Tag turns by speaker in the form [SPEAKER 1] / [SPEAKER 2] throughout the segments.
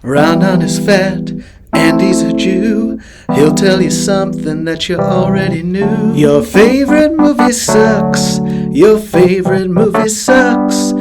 [SPEAKER 1] Raanan is fat and he's a Jew. He'll tell you something that you already knew. Your favorite movie sucks. Your favorite movie sucks.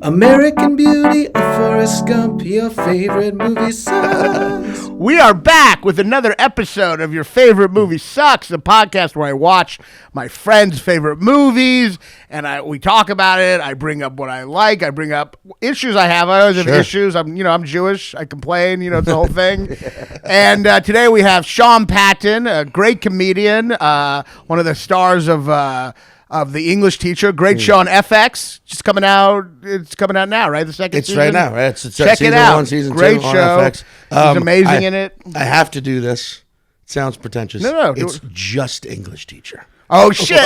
[SPEAKER 1] American Beauty or Forrest Gump. Your favorite movie sucks.
[SPEAKER 2] We are back with another episode of Your Favorite Movie Sucks, the podcast where I watch my friends' favorite movies and we talk about it. I bring up what I like. I bring up issues I have. I always have issues. I'm Jewish. I complain. It's the whole thing. And today we have Sean Patton, a great comedian, one of the stars of The English Teacher. Great show on FX. Just coming out. It's coming out now, right? The second season?
[SPEAKER 3] It's right now, right? It's
[SPEAKER 2] Check
[SPEAKER 3] season
[SPEAKER 2] it out.
[SPEAKER 3] 1, season
[SPEAKER 2] Great
[SPEAKER 3] 2
[SPEAKER 2] show.
[SPEAKER 3] on FX.
[SPEAKER 2] He's amazing in it.
[SPEAKER 3] I have to do this. It sounds pretentious.
[SPEAKER 2] No.
[SPEAKER 3] It's just English Teacher.
[SPEAKER 2] Oh, shit.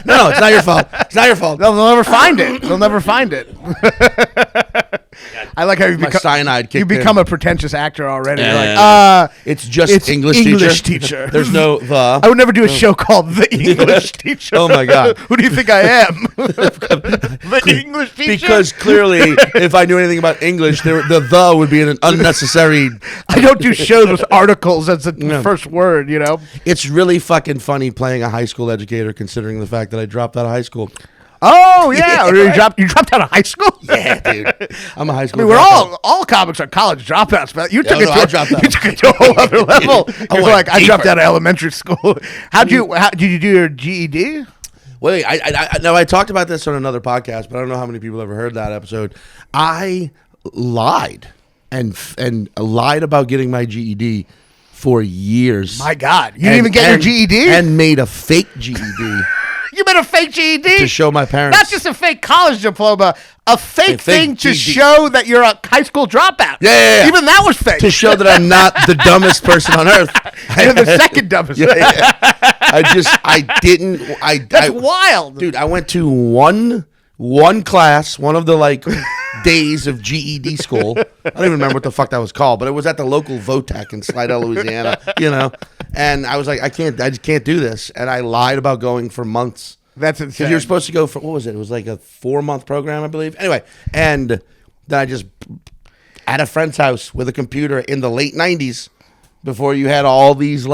[SPEAKER 3] No, it's not your fault. It's not your fault.
[SPEAKER 2] They'll never find it. They'll never find it. I like how you become
[SPEAKER 3] cyanide kicked
[SPEAKER 2] You become
[SPEAKER 3] in.
[SPEAKER 2] a pretentious actor already. You're like,
[SPEAKER 3] it's just English
[SPEAKER 2] teacher.
[SPEAKER 3] There's no the.
[SPEAKER 2] I would never do a show called The English Teacher.
[SPEAKER 3] Oh my God.
[SPEAKER 2] Who do you think I am? The English Teacher?
[SPEAKER 3] Because clearly, if I knew anything about English, the would be an unnecessary.
[SPEAKER 2] I don't do shows with articles as the first word,
[SPEAKER 3] It's really fucking funny playing a high school educator, considering the fact that I dropped out of high school.
[SPEAKER 2] Oh yeah, you dropped out of high school.
[SPEAKER 3] Yeah, dude. I'm a high school.
[SPEAKER 2] I mean, we're all comics are college dropouts, but you took it to a whole other level. You're like, I dropped out of elementary school. Did you do your GED?
[SPEAKER 3] Wait, I talked about this on another podcast, but I don't know how many people ever heard that episode. I lied and lied about getting my GED for years.
[SPEAKER 2] My God, you didn't even get your GED
[SPEAKER 3] and made a fake GED.
[SPEAKER 2] You made a fake GED?
[SPEAKER 3] To show my parents.
[SPEAKER 2] Not just a fake college diploma, a fake thing to
[SPEAKER 3] GED.
[SPEAKER 2] show that you're a high school dropout.
[SPEAKER 3] Yeah.
[SPEAKER 2] Even that was fake.
[SPEAKER 3] To show that I'm not the dumbest person on earth.
[SPEAKER 2] You're the second dumbest.
[SPEAKER 3] Yeah. That's
[SPEAKER 2] wild.
[SPEAKER 3] Dude, I went to one class, one of the days of GED school. I don't even remember what the fuck that was called, but it was at the local VOTEC in Slidell, Louisiana, And I was like, I just can't do this. And I lied about going for months.
[SPEAKER 2] That's insane.
[SPEAKER 3] You were supposed to go for, what was it? It was like a 4-month program, I believe. Anyway, and then I just, at a friend's house with a computer in the late 90s, before you had all these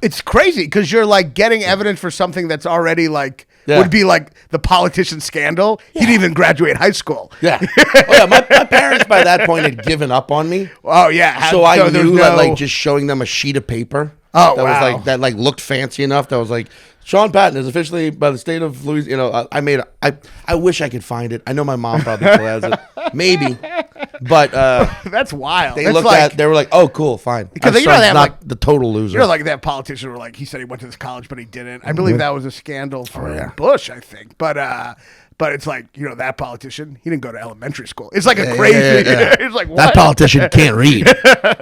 [SPEAKER 2] It's crazy because you're getting evidence for something that's already would be like the politician scandal. Yeah. He didn't even graduate high school.
[SPEAKER 3] Yeah. My parents by that point had given up on me.
[SPEAKER 2] Oh yeah.
[SPEAKER 3] So I knew that just showing them a sheet of paper.
[SPEAKER 2] Oh
[SPEAKER 3] that
[SPEAKER 2] wow.
[SPEAKER 3] was that looked fancy enough. That was like, Sean Patton is officially by the state of Louisiana. I wish I could find it. I know my mom probably still has it. Maybe. But
[SPEAKER 2] that's wild.
[SPEAKER 3] They looked at. They were like, "Oh, cool, fine."
[SPEAKER 2] Because
[SPEAKER 3] they have not the total loser.
[SPEAKER 2] That politician were he said he went to this college, but he didn't. I believe that was a scandal for Bush, I think. But it's that politician, he didn't go to elementary school. It's like a crazy.
[SPEAKER 3] Yeah.
[SPEAKER 2] It's like, what?
[SPEAKER 3] That politician can't read.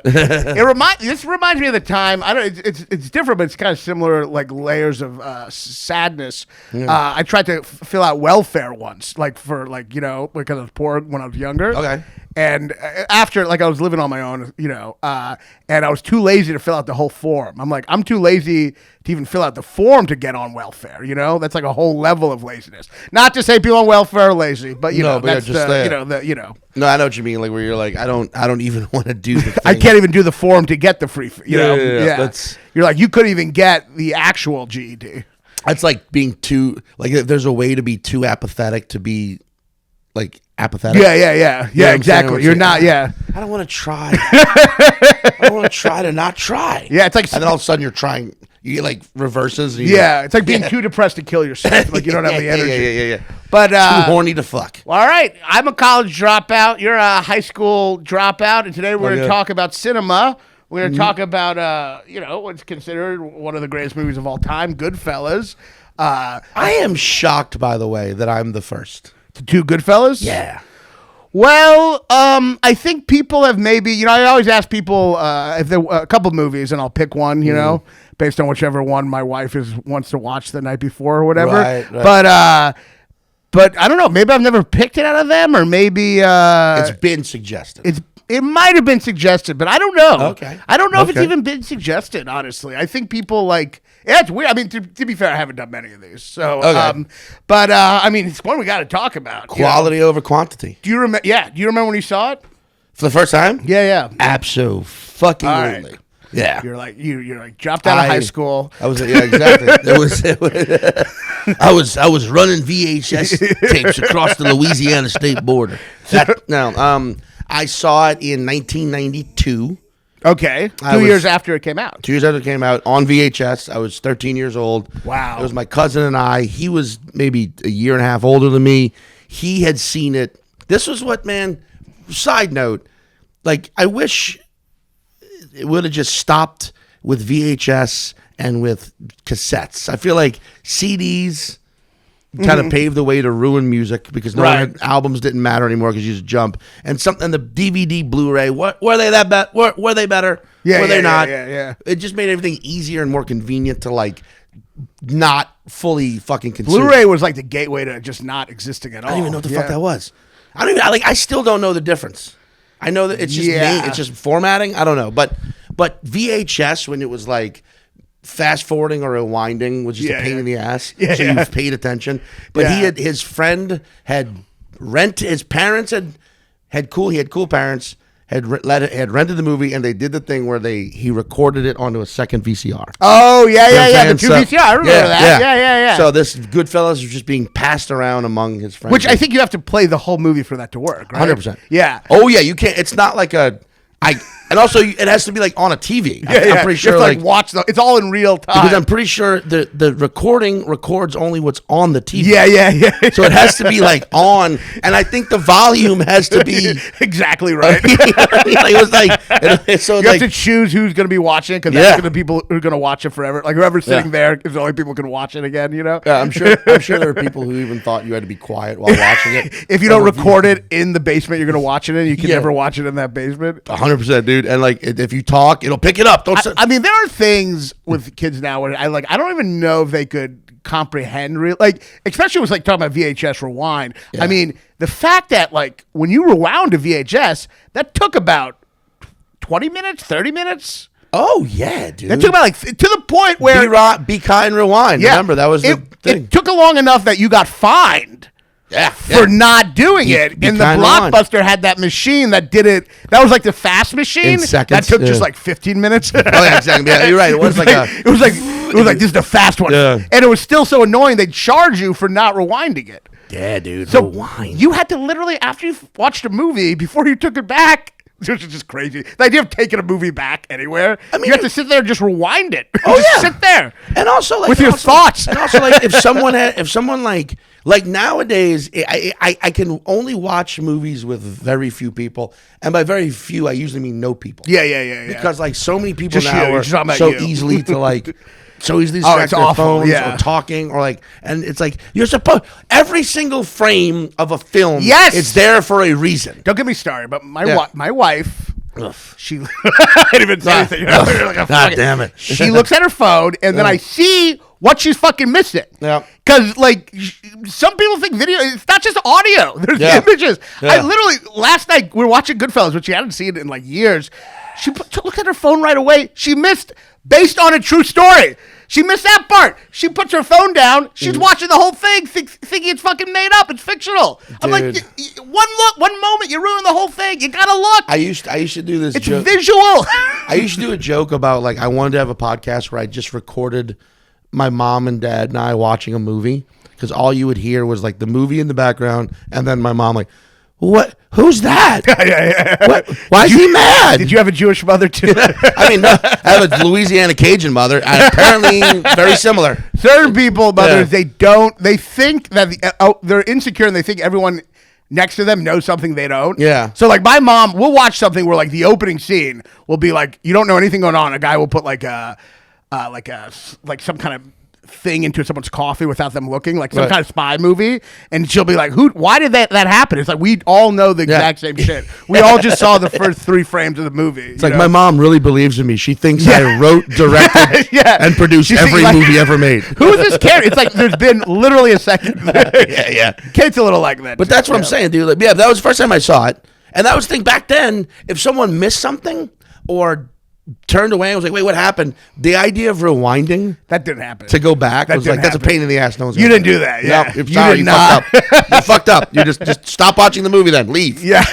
[SPEAKER 2] This reminds me of the time. I don't. It's different, but it's kind of similar. Layers of sadness. Yeah. I tried to fill out welfare once, because I was poor when I was younger.
[SPEAKER 3] Okay.
[SPEAKER 2] And after, I was living on my own, and I was too lazy to fill out the whole form. I'm too lazy to even fill out the form to get on welfare. That's a whole level of laziness. Not to say people on welfare are lazy, but that's No,
[SPEAKER 3] I know what you mean. Where you're I don't even want to do the thing.
[SPEAKER 2] I can't even do the form to get the free.
[SPEAKER 3] Yeah.
[SPEAKER 2] You're you couldn't even get the actual GED.
[SPEAKER 3] It's like being too there's a way to be too apathetic to be apathetic.
[SPEAKER 2] Yeah, exactly. You're not. Yeah.
[SPEAKER 3] I don't want to try. I don't want to try to not try.
[SPEAKER 2] Yeah, it's
[SPEAKER 3] and then all of a sudden you're trying. You get reverses. And
[SPEAKER 2] it's like being too depressed to kill yourself. You don't have the energy.
[SPEAKER 3] Yeah.
[SPEAKER 2] But
[SPEAKER 3] too horny to fuck.
[SPEAKER 2] All right, I'm a college dropout. You're a high school dropout, and today we're going to talk about cinema. We're going to talk about what's considered one of the greatest movies of all time, Goodfellas.
[SPEAKER 3] I am shocked, by the way, that I'm the first.
[SPEAKER 2] To do Goodfellas?
[SPEAKER 3] Yeah.
[SPEAKER 2] Well, I think people have maybe, I always ask people if there a couple movies, and I'll pick one, based on whichever one my wife wants to watch the night before or whatever.
[SPEAKER 3] Right.
[SPEAKER 2] But I don't know. Maybe I've never picked it out of them, or maybe
[SPEAKER 3] it's been suggested.
[SPEAKER 2] It might have been suggested, but I don't know.
[SPEAKER 3] Okay.
[SPEAKER 2] I don't know if it's even been suggested, honestly. I think people it's weird. I mean, to be fair, I haven't done many of these. So, but I mean, it's one we got to talk about.
[SPEAKER 3] Quality over quantity.
[SPEAKER 2] Do you remember? Yeah. Do you remember when you saw it?
[SPEAKER 3] For the first time?
[SPEAKER 2] Yeah.
[SPEAKER 3] Absolutely.
[SPEAKER 2] All right.
[SPEAKER 3] Yeah.
[SPEAKER 2] You're like dropped out of high school.
[SPEAKER 3] I was exactly. I was running VHS tapes across the Louisiana state border. I saw it in 1992.
[SPEAKER 2] Okay. 2 years after it came out.
[SPEAKER 3] 2 years after it came out on VHS. I was 13 years old.
[SPEAKER 2] Wow.
[SPEAKER 3] It was my cousin and I. He was maybe a year and a half older than me. He had seen it. This was what, man, side note, like, I wish it would have just stopped with VHS and with cassettes. I feel like CDs kind of paved the way to ruin music because albums didn't matter anymore because you just jump. And the DVD, Blu-ray, were they that bad? Were they better?
[SPEAKER 2] Yeah,
[SPEAKER 3] were they not?
[SPEAKER 2] Yeah.
[SPEAKER 3] It just made everything easier and more convenient to like not fully fucking consume.
[SPEAKER 2] Blu-ray was like the gateway to just not existing at all.
[SPEAKER 3] I don't even know what the fuck that was. I still don't know the difference. I know that it's just it's just formatting. I don't know, but VHS when it was like fast forwarding or rewinding was just a pain in the ass. So you paid attention. But his friend had his parents had cool parents. Had rented the movie and they did the thing where he recorded it onto a second VCR.
[SPEAKER 2] Oh yeah, the two VCR. I remember that. Yeah.
[SPEAKER 3] So this Goodfellas was just being passed around among his friends.
[SPEAKER 2] Which I think you have to play the whole movie for that to work, right?
[SPEAKER 3] 100%.
[SPEAKER 2] Yeah.
[SPEAKER 3] Oh yeah, you can't. It's not like and also it has to be like on a TV. I'm pretty sure
[SPEAKER 2] you have to watch it's all in real time.
[SPEAKER 3] Because I'm pretty sure the recording records only what's on the TV.
[SPEAKER 2] Yeah.
[SPEAKER 3] So it has to be like on, and I think the volume has to be
[SPEAKER 2] exactly right.
[SPEAKER 3] It was like so
[SPEAKER 2] you have to choose who's going to be watching because that's going to be people who are going to watch it forever. Like whoever's sitting there is the only people who can watch it again. You know.
[SPEAKER 3] Yeah, I'm sure there are people who even thought you had to be quiet while watching it.
[SPEAKER 2] If you don't record it in the basement, you're going to watch it in. You can never watch it in that basement.
[SPEAKER 3] 100%, dude. And like if you talk, it'll pick it up.
[SPEAKER 2] I mean, there are things with kids now where I don't even know if they could comprehend especially with talking about VHS rewind. Yeah. I mean, the fact that when you rewound a VHS, that took about 20 minutes, 30 minutes.
[SPEAKER 3] Oh yeah, dude.
[SPEAKER 2] That took about to the point where
[SPEAKER 3] be kind, rewind. Yeah, remember that was the thing.
[SPEAKER 2] It took long enough that you got fined. For not doing it. And the Blockbuster had that machine that did it. That was like the fast machine.
[SPEAKER 3] In seconds.
[SPEAKER 2] That took just 15 minutes.
[SPEAKER 3] Oh, yeah, exactly. Yeah, you're right. It was it
[SPEAKER 2] was like this is the fast one. Yeah. And it was still so annoying they'd charge you for not rewinding it.
[SPEAKER 3] Yeah, dude.
[SPEAKER 2] So rewind. You had to literally, after you watched a movie, before you took it back, this is just crazy. The idea of taking a movie back anywhere. I mean, you have to sit there and just rewind it.
[SPEAKER 3] Oh yeah,
[SPEAKER 2] sit there.
[SPEAKER 3] And also
[SPEAKER 2] with your thoughts.
[SPEAKER 3] And also if someone like nowadays, I can only watch movies with very few people, and by very few, I usually mean no people.
[SPEAKER 2] Yeah.
[SPEAKER 3] Because so many people
[SPEAKER 2] just
[SPEAKER 3] now are so easily to so easily distract their phones or talking and it's you're supposed every single frame of a film.
[SPEAKER 2] Yes,
[SPEAKER 3] it's there for a reason.
[SPEAKER 2] Don't get me started, but my wife. She I didn't even say anything.
[SPEAKER 3] God damn it.
[SPEAKER 2] She looks at her phone and then I see what she's fucking missing. Yeah. Because some people think video, it's not just audio. There's images. Yeah. I literally, last night, we were watching Goodfellas, which she hadn't seen it in years. She looked at her phone right away. She missed, based on a true story. She missed that part. She puts her phone down. She's watching the whole thing, thinking it's fucking made up. It's fictional. Dude. I'm like, one moment, you ruin the whole thing. You gotta look.
[SPEAKER 3] I used to do this.
[SPEAKER 2] It's visual.
[SPEAKER 3] I used to do a joke about I wanted to have a podcast where I just recorded my mom and dad and I watching a movie because all you would hear was the movie in the background and then my mom what? Who's that? What? Why is he mad?
[SPEAKER 2] Did you have a Jewish mother too?
[SPEAKER 3] I mean, no, I have a Louisiana Cajun mother. Apparently, very similar.
[SPEAKER 2] Certain people, mothers, they think that they're insecure and they think everyone next to them knows something they don't.
[SPEAKER 3] Yeah.
[SPEAKER 2] So my mom will watch something where the opening scene will be you don't know anything going on. A guy will put some kind of thing into someone's coffee without them looking, some kind of spy movie, and she'll be like, why did that happen? It's we all know the exact same shit. We all just saw the first 3 frames of the movie.
[SPEAKER 3] It's my mom really believes in me. She thinks I wrote, directed, and produced every movie ever made.
[SPEAKER 2] Who is this character? It's there's been literally a second.
[SPEAKER 3] Yeah.
[SPEAKER 2] Kate's a little like that.
[SPEAKER 3] But that's what I'm saying, dude. That was the first time I saw it. And that was the thing back then, if someone missed something or turned away and was like, wait, what happened? The idea of rewinding
[SPEAKER 2] That didn't happen.
[SPEAKER 3] to go back was like, that's a
[SPEAKER 2] happen.
[SPEAKER 3] pain in the ass. No one's
[SPEAKER 2] You
[SPEAKER 3] gonna
[SPEAKER 2] didn't do that. Yeah.
[SPEAKER 3] No,
[SPEAKER 2] You did not.
[SPEAKER 3] fucked up. You fucked up. You just stop watching the movie then. Leave.
[SPEAKER 2] Yeah.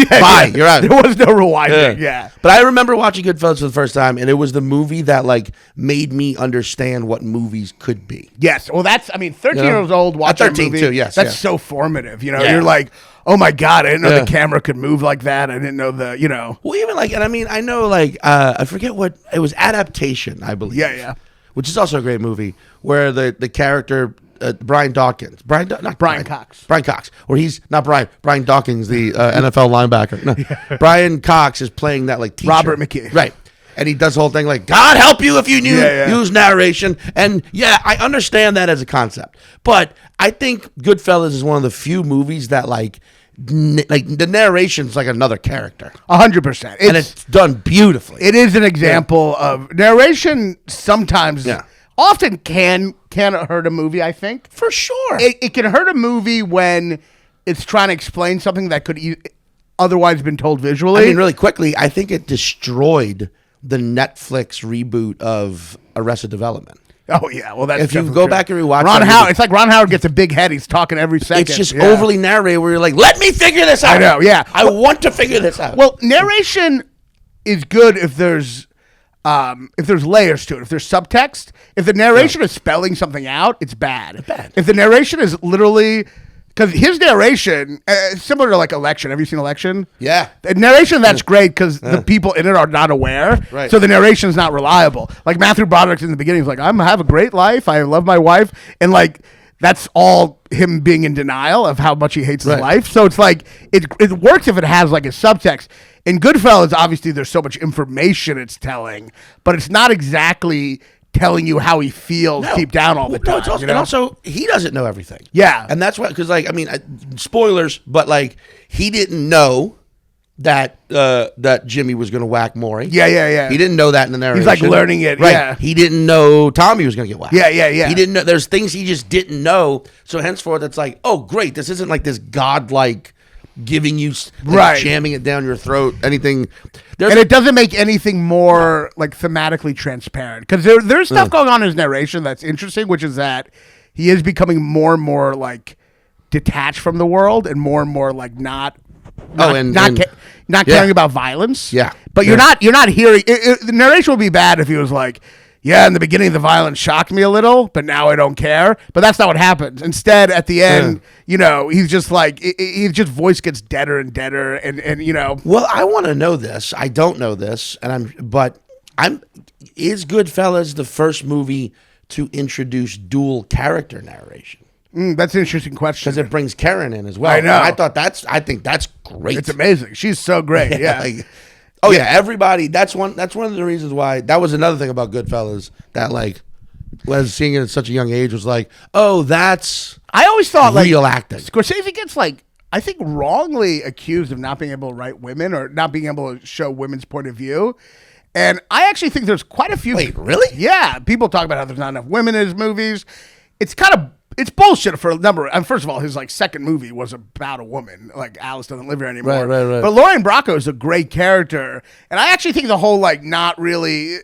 [SPEAKER 3] Bye. You're out.
[SPEAKER 2] There was no rewinding. Yeah.
[SPEAKER 3] But I remember watching Goodfellas for the first time, and it was the movie that like made me understand what movies could be.
[SPEAKER 2] Yes. Well, 13 years old watching
[SPEAKER 3] At 13
[SPEAKER 2] a movie.
[SPEAKER 3] too, yes,
[SPEAKER 2] That's
[SPEAKER 3] yeah.
[SPEAKER 2] so formative. You know,
[SPEAKER 3] Yeah.
[SPEAKER 2] you're like, oh my God, I didn't know
[SPEAKER 3] Yeah.
[SPEAKER 2] the camera could move like that. I didn't know the.
[SPEAKER 3] Well, even like, and I mean, I know like, I forget what it was, Adaptation, I believe.
[SPEAKER 2] Yeah.
[SPEAKER 3] Which is also a great movie where the character Brian Dawkins,
[SPEAKER 2] Brian Cox.
[SPEAKER 3] Brian Cox, or he's not Brian Dawkins, the NFL linebacker. No, Brian Cox is playing that like teacher.
[SPEAKER 2] Robert McKee.
[SPEAKER 3] Right. And he does the whole thing like, God help you if you use narration. And yeah, I understand that as a concept. But I think Goodfellas is one of the few movies that like the narration's like another character.
[SPEAKER 2] 100%.
[SPEAKER 3] And it's done beautifully.
[SPEAKER 2] It is an example of narration sometimes, often can hurt a movie, I think.
[SPEAKER 3] For sure.
[SPEAKER 2] It can hurt a movie when it's trying to explain something that could otherwise been told visually.
[SPEAKER 3] I mean, really quickly, I think it destroyed the Netflix reboot of Arrested Development.
[SPEAKER 2] Oh yeah, well that's
[SPEAKER 3] if you
[SPEAKER 2] definitely
[SPEAKER 3] go
[SPEAKER 2] true.
[SPEAKER 3] back and rewatch
[SPEAKER 2] Ron
[SPEAKER 3] that
[SPEAKER 2] Howard.
[SPEAKER 3] movie,
[SPEAKER 2] It's like Ron Howard gets a big head. He's talking every second.
[SPEAKER 3] it's just overly narrated where you're like, let me figure this out.
[SPEAKER 2] I know, yeah.
[SPEAKER 3] I want to figure this out.
[SPEAKER 2] Well, narration is good if there's layers to it. If there's subtext, if the narration is spelling something out, it's bad. If the narration is literally, because his narration, similar to like Election. Have you seen Election?
[SPEAKER 3] Yeah.
[SPEAKER 2] The narration, that's great because the people in it are not aware.
[SPEAKER 3] Right.
[SPEAKER 2] So the narration is not reliable. Like Matthew Broderick's in the beginning, he's like, I have a great life. I love my wife. And like, that's all him being in denial of how much he hates his life. So it's like, it works if it has like a subtext. In Goodfellas, obviously there's so much information it's telling, but it's not exactly telling you how he feels deep down all the time.
[SPEAKER 3] It's also,
[SPEAKER 2] you know?
[SPEAKER 3] And also, he doesn't know everything.
[SPEAKER 2] Yeah.
[SPEAKER 3] And that's why, because, like, I mean, spoilers, but, like, he didn't know that that Jimmy was going to whack Maury.
[SPEAKER 2] Yeah.
[SPEAKER 3] He didn't know that in the narration.
[SPEAKER 2] He's, like, learning it,
[SPEAKER 3] Right.
[SPEAKER 2] yeah.
[SPEAKER 3] He didn't know Tommy was going to get whacked.
[SPEAKER 2] Yeah.
[SPEAKER 3] He didn't know. There's things he just didn't know. So, henceforth, it's like, oh, great. This isn't like this godlike giving you, like, jamming it down your throat, anything.
[SPEAKER 2] And it doesn't make anything more like thematically transparent because there's stuff going on in his narration that's interesting, which is that he is becoming more and more like detached from the world and more like not caring about violence.
[SPEAKER 3] Yeah,
[SPEAKER 2] but you're not hearing the narration would be bad if he was like, yeah, in the beginning the violence shocked me a little, but now I don't care. But that's not what happens. Instead, at the end, you know, he's just like, his just voice gets deader and deader, and you know.
[SPEAKER 3] Well, I want to know this. I don't know this, is Goodfellas the first movie to introduce dual character narration?
[SPEAKER 2] That's an interesting question
[SPEAKER 3] Because it brings Karen in as well.
[SPEAKER 2] I know.
[SPEAKER 3] And I think that's great.
[SPEAKER 2] It's amazing. She's so great. Yeah.
[SPEAKER 3] Everybody. That's one of the reasons why. That was another thing about Goodfellas that like was seeing it at such a young age was like, oh, that's
[SPEAKER 2] I always thought
[SPEAKER 3] real
[SPEAKER 2] like
[SPEAKER 3] acting.
[SPEAKER 2] Scorsese gets like I think wrongly accused of not being able to write women or not being able to show women's point of view. And I actually think there's quite a few.
[SPEAKER 3] Wait, really?
[SPEAKER 2] Yeah. People talk about how there's not enough women in his movies. It's bullshit for a number. And first of all, his like second movie was about a woman, like Alice Doesn't Live Here Anymore.
[SPEAKER 3] Right.
[SPEAKER 2] But Lauren Bracco is a great character, and I actually think the whole like not really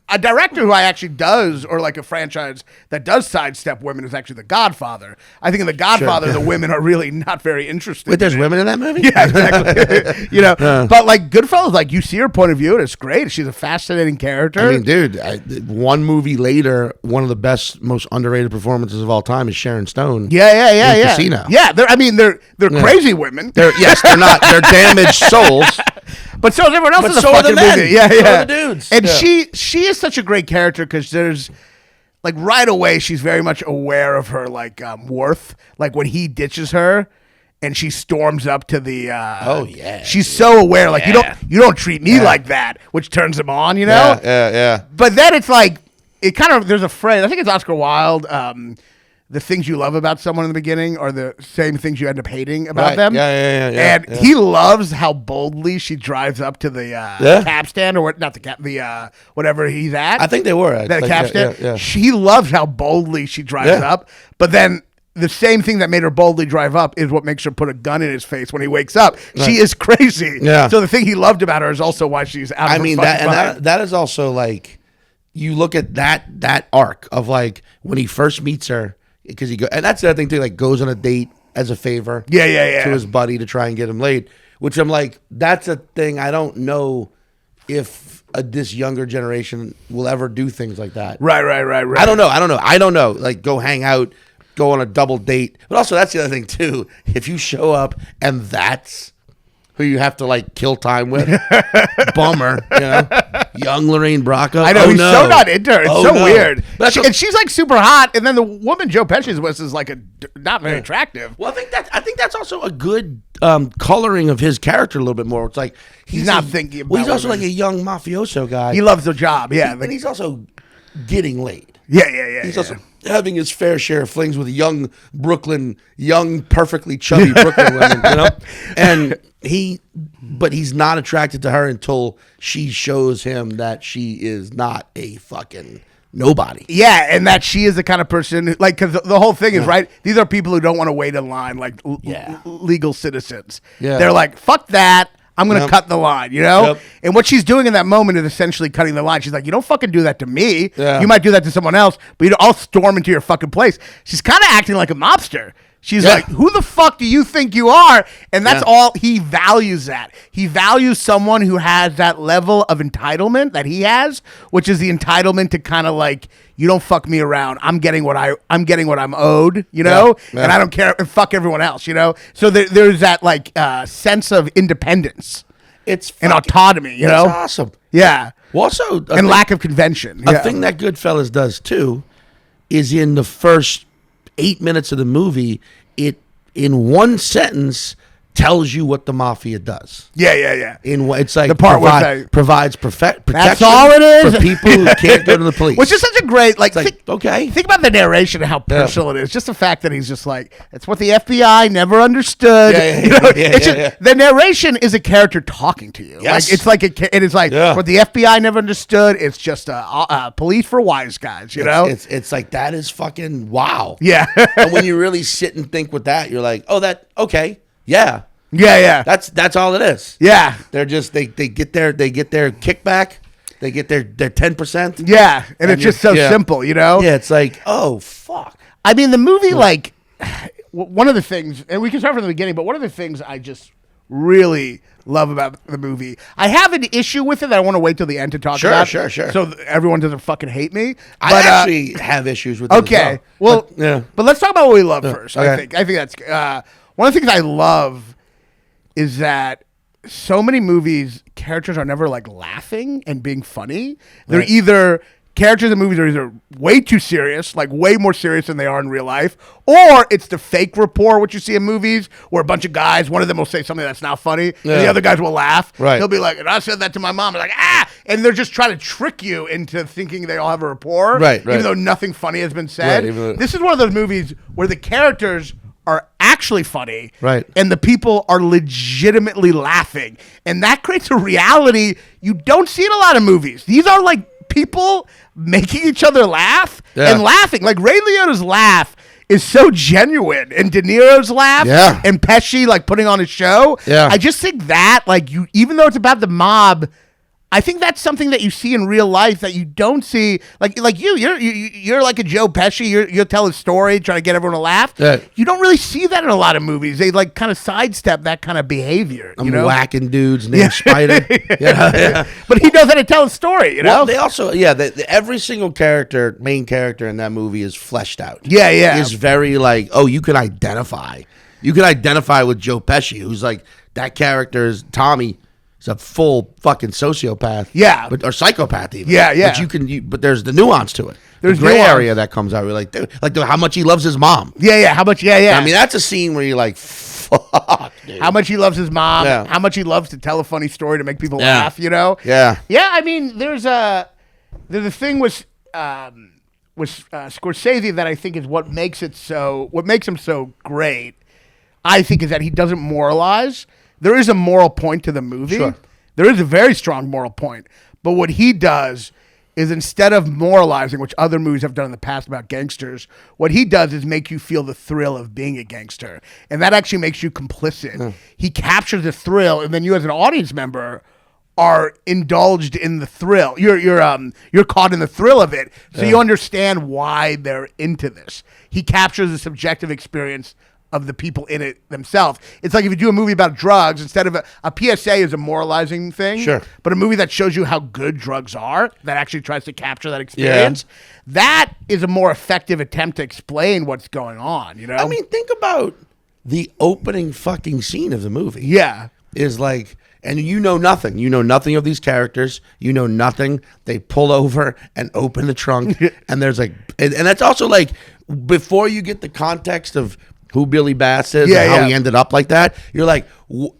[SPEAKER 2] a director who I actually does or like a franchise that does sidestep women is actually The Godfather. I think in The Godfather the women are really not very interested.
[SPEAKER 3] Wait, there's women in that movie?
[SPEAKER 2] Yeah, exactly. You know, but like Goodfellas, like you see her point of view, and it's great. She's a fascinating character.
[SPEAKER 3] I mean, dude, one movie later, one of the best, most underrated performances of all time is Sharon Stone.
[SPEAKER 2] Yeah.
[SPEAKER 3] Casino.
[SPEAKER 2] Yeah, they're crazy women.
[SPEAKER 3] They're not. They're damaged souls.
[SPEAKER 2] But so is everyone else in the
[SPEAKER 3] so are
[SPEAKER 2] fucking
[SPEAKER 3] the men.
[SPEAKER 2] movie. Yeah.
[SPEAKER 3] So are the dudes.
[SPEAKER 2] And
[SPEAKER 3] Yeah.
[SPEAKER 2] she is such a great character because there's like right away she's very much aware of her like worth. Like when he ditches her and she storms up to the
[SPEAKER 3] Oh yeah.
[SPEAKER 2] she's so aware like you don't treat me like that, which turns him on, you know?
[SPEAKER 3] Yeah.
[SPEAKER 2] But then it's like it kind of there's a phrase, I think it's Oscar Wilde, the things you love about someone in the beginning are the same things you end up hating about them.
[SPEAKER 3] Yeah.
[SPEAKER 2] And he loves how boldly she drives up to the cab stand or not the cab, the whatever he's at.
[SPEAKER 3] I think they were.
[SPEAKER 2] That cab stand.
[SPEAKER 3] Yeah.
[SPEAKER 2] She loves how boldly she drives up. But then the same thing that made her boldly drive up is what makes her put a gun in his face when he wakes up. Right. She is crazy.
[SPEAKER 3] Yeah.
[SPEAKER 2] So the thing he loved about her is also why she's out of her fucking mind.
[SPEAKER 3] That is also like, you look at that arc of like when he first meets her, because and that's the other thing too, like goes on a date as a favor.
[SPEAKER 2] Yeah.
[SPEAKER 3] To his buddy to try and get him laid, which I'm like, that's a thing. I don't know if this younger generation will ever do things like that.
[SPEAKER 2] Right.
[SPEAKER 3] I don't know. Like go hang out, go on a double date. But also that's the other thing too. If you show up and that's who you have to like kill time with, bummer, you know. Young Lorraine Bracco.
[SPEAKER 2] I know, he's so not into her. It's weird.
[SPEAKER 3] And
[SPEAKER 2] she's like super hot, and then the woman Joe Pesci's with is like not very attractive.
[SPEAKER 3] Well, I think that's also a good coloring of his character a little bit more. It's like
[SPEAKER 2] he's not thinking about.
[SPEAKER 3] Well, he's also like a young mafioso guy.
[SPEAKER 2] He loves the job, yeah.
[SPEAKER 3] And he's also getting laid.
[SPEAKER 2] Yeah.
[SPEAKER 3] He's also having his fair share of flings with young, perfectly chubby Brooklyn women, you know? And but he's not attracted to her until she shows him that she is not a fucking nobody.
[SPEAKER 2] Yeah, and that she is the kind of person who, like, because the whole thing is, right, these are people who don't want to wait in line, like legal citizens.
[SPEAKER 3] Yeah.
[SPEAKER 2] They're like, fuck that. I'm going to cut the line, you know? Yep. And what she's doing in that moment is essentially cutting the line. She's like, you don't fucking do that to me. Yeah. You might do that to someone else, but I'll storm into your fucking place. She's kind of acting like a mobster. She's like, who the fuck do you think you are? And that's all, he values that. He values someone who has that level of entitlement that he has, which is the entitlement to kind of like, you don't fuck me around. I'm getting what I'm owed, you know? And I don't care, and fuck everyone else, you know? So there's that like sense of independence. And autonomy, you know?
[SPEAKER 3] That's awesome.
[SPEAKER 2] Yeah.
[SPEAKER 3] Well, also,
[SPEAKER 2] lack of convention.
[SPEAKER 3] A thing that Goodfellas does too is in the first 8 minutes of the movie, it in one sentence tells you what the mafia does.
[SPEAKER 2] Yeah.
[SPEAKER 3] It's like
[SPEAKER 2] the part
[SPEAKER 3] provides protection.
[SPEAKER 2] That's all it is
[SPEAKER 3] for people who can't go to the police.
[SPEAKER 2] Which is such a great think about the narration and how personal it is. Just the fact that he's just like, it's what the FBI never understood. The narration is a character talking to you.
[SPEAKER 3] Yes.
[SPEAKER 2] Like, it's like it is like what the FBI never understood. It's just police for wise guys. You know,
[SPEAKER 3] it's like that is fucking wow.
[SPEAKER 2] Yeah.
[SPEAKER 3] And when you really sit and think with that, you're like, oh, okay. Yeah. That's all it is.
[SPEAKER 2] Yeah.
[SPEAKER 3] They're just they get their kickback, they get their 10%.
[SPEAKER 2] Yeah. And it's just so simple, you know?
[SPEAKER 3] Yeah, it's like, oh fuck.
[SPEAKER 2] I mean, the movie, like, one of the things, and we can start from the beginning, but one of the things I just really love about the movie, I have an issue with it that I want to wait till the end to talk about.
[SPEAKER 3] Sure.
[SPEAKER 2] So everyone doesn't fucking hate me.
[SPEAKER 3] But, I actually have issues with it.
[SPEAKER 2] Okay.
[SPEAKER 3] As well.
[SPEAKER 2] But let's talk about what we love first.
[SPEAKER 3] Okay.
[SPEAKER 2] I think that's one of the things I love is that so many movies, characters are never like laughing and being funny. They're either characters in movies are either way too serious, like way more serious than they are in real life, or it's the fake rapport, which you see in movies, where a bunch of guys, one of them will say something that's not funny, and the other guys will laugh.
[SPEAKER 3] Right.
[SPEAKER 2] He'll be like, and I said that to my mom. I'm like, and they're just trying to trick you into thinking they all have a rapport,
[SPEAKER 3] right.
[SPEAKER 2] Even though nothing funny has been said.
[SPEAKER 3] Right,
[SPEAKER 2] this is one of those movies where the characters are actually funny,
[SPEAKER 3] right,
[SPEAKER 2] and the people are legitimately laughing, and that creates a reality you don't see in a lot of movies. These are like people making each other laugh and laughing. Like Ray Liotta's laugh is so genuine, and De Niro's laugh, and Pesci like putting on a show. I just think that like even though it's about the mob, I think that's something that you see in real life that you don't see. Like you're like a Joe Pesci. You'll tell a story, try to get everyone to laugh. You don't really see that in a lot of movies. They like kind of sidestep that kind of behavior.
[SPEAKER 3] I'm whacking dudes named Spider.
[SPEAKER 2] But he knows how to tell a story. You know.
[SPEAKER 3] Well, they also every single main character in that movie is fleshed out. Is very like, oh, you can identify. You can identify with Joe Pesci, who's like that character is Tommy. He's a full fucking sociopath, or psychopath even. But but there's the nuance to it. There's the gray area that comes out. You're like, dude, how much he loves his mom.
[SPEAKER 2] How much? I
[SPEAKER 3] mean, that's a scene where you're like, fuck, dude.
[SPEAKER 2] How much he loves his mom. How much he loves to tell a funny story to make people laugh. You know. I mean, there's a thing with Scorsese that I think is what makes him so great. I think is that he doesn't moralize. There is a moral point to the movie. Sure. There is a very strong moral point. But what he does is instead of moralizing, which other movies have done in the past about gangsters, what he does is make you feel the thrill of being a gangster. And that actually makes you complicit. He captures the thrill, and then you as an audience member are indulged in the thrill. You're caught in the thrill of it. So you understand why they're into this. He captures the subjective experience of the people in it themselves. It's like if you do a movie about drugs, instead of a PSA is a moralizing thing,
[SPEAKER 3] Sure.
[SPEAKER 2] but a movie that shows you how good drugs are, that actually tries to capture that experience, that is a more effective attempt to explain what's going on, you know?
[SPEAKER 3] I mean, think about the opening fucking scene of the movie.
[SPEAKER 2] Yeah.
[SPEAKER 3] Is like, and you know nothing. You know nothing of these characters. You know nothing. They pull over and open the trunk, and there's like, and that's also like, before you get the context of who Billy Batts is and how he ended up like that, you're like,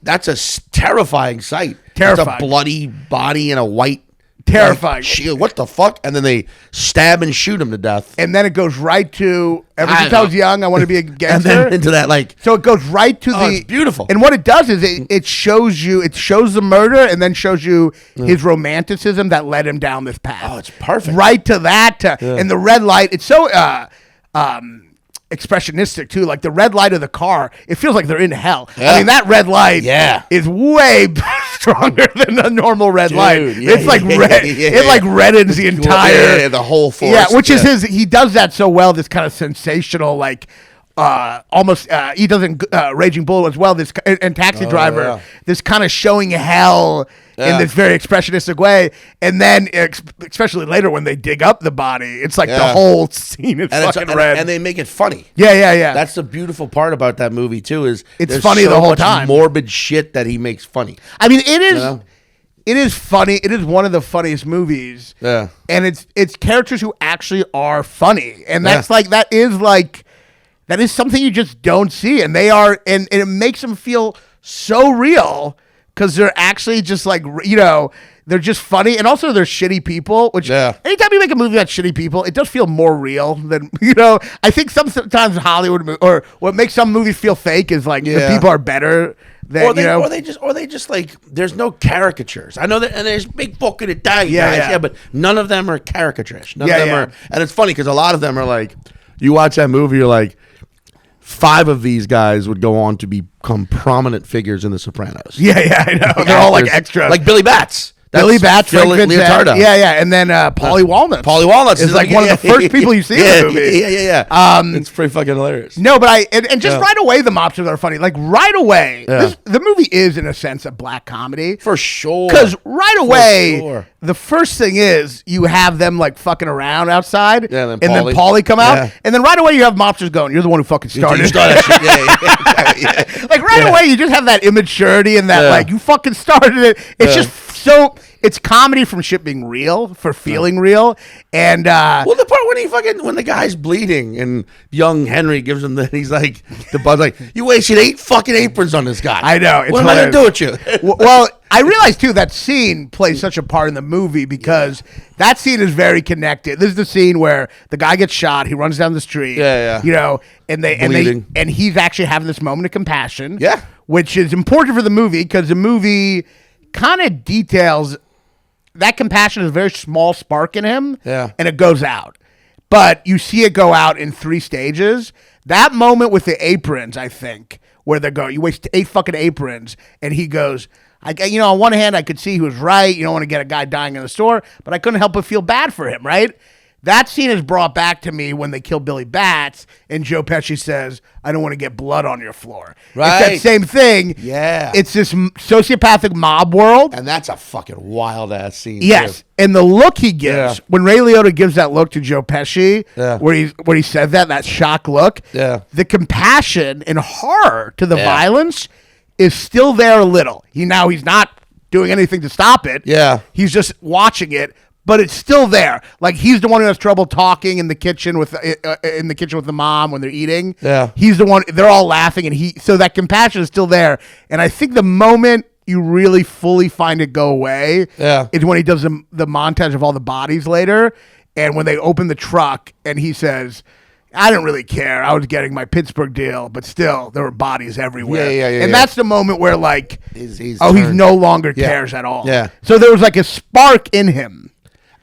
[SPEAKER 3] that's a terrifying sight.
[SPEAKER 2] Terrifying.
[SPEAKER 3] It's a bloody body and a white
[SPEAKER 2] Terrifying.
[SPEAKER 3] shield. What the fuck? And then they stab and shoot him to death.
[SPEAKER 2] And then it goes right to, ever since I was young, I want to be a gangster.
[SPEAKER 3] And then into that, like,
[SPEAKER 2] so it goes right to
[SPEAKER 3] it's beautiful.
[SPEAKER 2] And what it does is it shows the murder and then shows you his romanticism that led him down this path.
[SPEAKER 3] Oh, it's perfect.
[SPEAKER 2] Right to that. And the red light, it's so expressionistic too. Like the red light of the car, it feels like they're in hell. I mean, that red light is way stronger than a normal red light. It's like red. It like reddens the entire
[SPEAKER 3] the whole forest.
[SPEAKER 2] Yeah, which is his. He does that so well. This kind of sensational, like almost. He does in Raging Bull as well. This and Taxi Driver. This kind of showing hell. In this very expressionistic way, and then especially later when they dig up the body, it's like the whole scene is fucking red,
[SPEAKER 3] and they make it funny.
[SPEAKER 2] Yeah.
[SPEAKER 3] That's the beautiful part about that movie too. Is
[SPEAKER 2] it's funny the whole time.
[SPEAKER 3] Morbid shit that he makes funny.
[SPEAKER 2] I mean, it is. You know? It is funny. It is one of the funniest movies.
[SPEAKER 3] Yeah,
[SPEAKER 2] and it's characters who actually are funny, and that's that is something you just don't see, and they are, and it makes them feel so real. Because they're actually just like, you know, they're just funny. And also they're shitty people, which anytime you make a movie about shitty people, it does feel more real than, you know, I think sometimes Hollywood, or what makes some movies feel fake is like the people are better than,
[SPEAKER 3] or they just like, there's no caricatures. I know that, and there's big fucking Italian guys, but none of them are caricatures. None of them are, and it's funny because a lot of them are like, you watch that movie, you're like, 5 of these guys would go on to become prominent figures in The Sopranos.
[SPEAKER 2] Yeah, I know. They're all like extra.
[SPEAKER 3] Like Billy Batts.
[SPEAKER 2] Billy Batts,
[SPEAKER 3] Phil Leotardo.
[SPEAKER 2] Yeah. And then Paulie Walnuts.
[SPEAKER 3] Paulie Walnuts
[SPEAKER 2] is like one of the first people you see in the movie.
[SPEAKER 3] Yeah. It's pretty fucking hilarious.
[SPEAKER 2] No, but and just right away the mobsters are funny. Like right away, the movie is in a sense a black comedy.
[SPEAKER 3] For sure.
[SPEAKER 2] Because right away, the first thing is you have them like fucking around outside, and then Paulie come out, and then right away you have mobsters going, "You're the one who fucking started."
[SPEAKER 3] You started that shit.
[SPEAKER 2] Like right away you just have that immaturity and that like you fucking started it. It's just so. It's comedy from shit being real, for feeling real, and
[SPEAKER 3] well, the part when the guy's bleeding and young Henry gives him he's like, the Bud's like, you wasted 8 fucking aprons on this guy.
[SPEAKER 2] I know.
[SPEAKER 3] What am I gonna do with you?
[SPEAKER 2] Well, I realize too that scene plays such a part in the movie because that scene is very connected. This is the scene where the guy gets shot, he runs down the street, you know, and he's actually having this moment of compassion, which is important for the movie because the movie kind of details. That compassion is a very small spark in him, and it goes out. But you see it go out in 3 stages. That moment with the aprons, I think, where they go, you waste 8 fucking aprons, and he goes, on one hand, I could see he was right. You don't want to get a guy dying in the store, but I couldn't help but feel bad for him, right? That scene is brought back to me when they kill Billy Batts, and Joe Pesci says, I don't want to get blood on your floor.
[SPEAKER 3] Right.
[SPEAKER 2] It's that same thing.
[SPEAKER 3] Yeah.
[SPEAKER 2] It's this sociopathic mob world.
[SPEAKER 3] And that's a fucking wild-ass scene,
[SPEAKER 2] yes.
[SPEAKER 3] too.
[SPEAKER 2] And the look he gives, when Ray Liotta gives that look to Joe Pesci, where he said that shock look, the compassion and horror to the violence is still there a little. He's not doing anything to stop it.
[SPEAKER 3] Yeah.
[SPEAKER 2] He's just watching it. But it's still there. Like he's the one who has trouble talking in the kitchen with the mom when they're eating.
[SPEAKER 3] Yeah,
[SPEAKER 2] he's the one. They're all laughing, and so that compassion is still there. And I think the moment you really fully find it go away, is when he does the montage of all the bodies later, and when they open the truck, and he says, "I didn't really care. I was getting my Pittsburgh deal, but still, there were bodies everywhere." And that's the moment where like, he no longer cares at all.
[SPEAKER 3] Yeah.
[SPEAKER 2] So there was like a spark in him.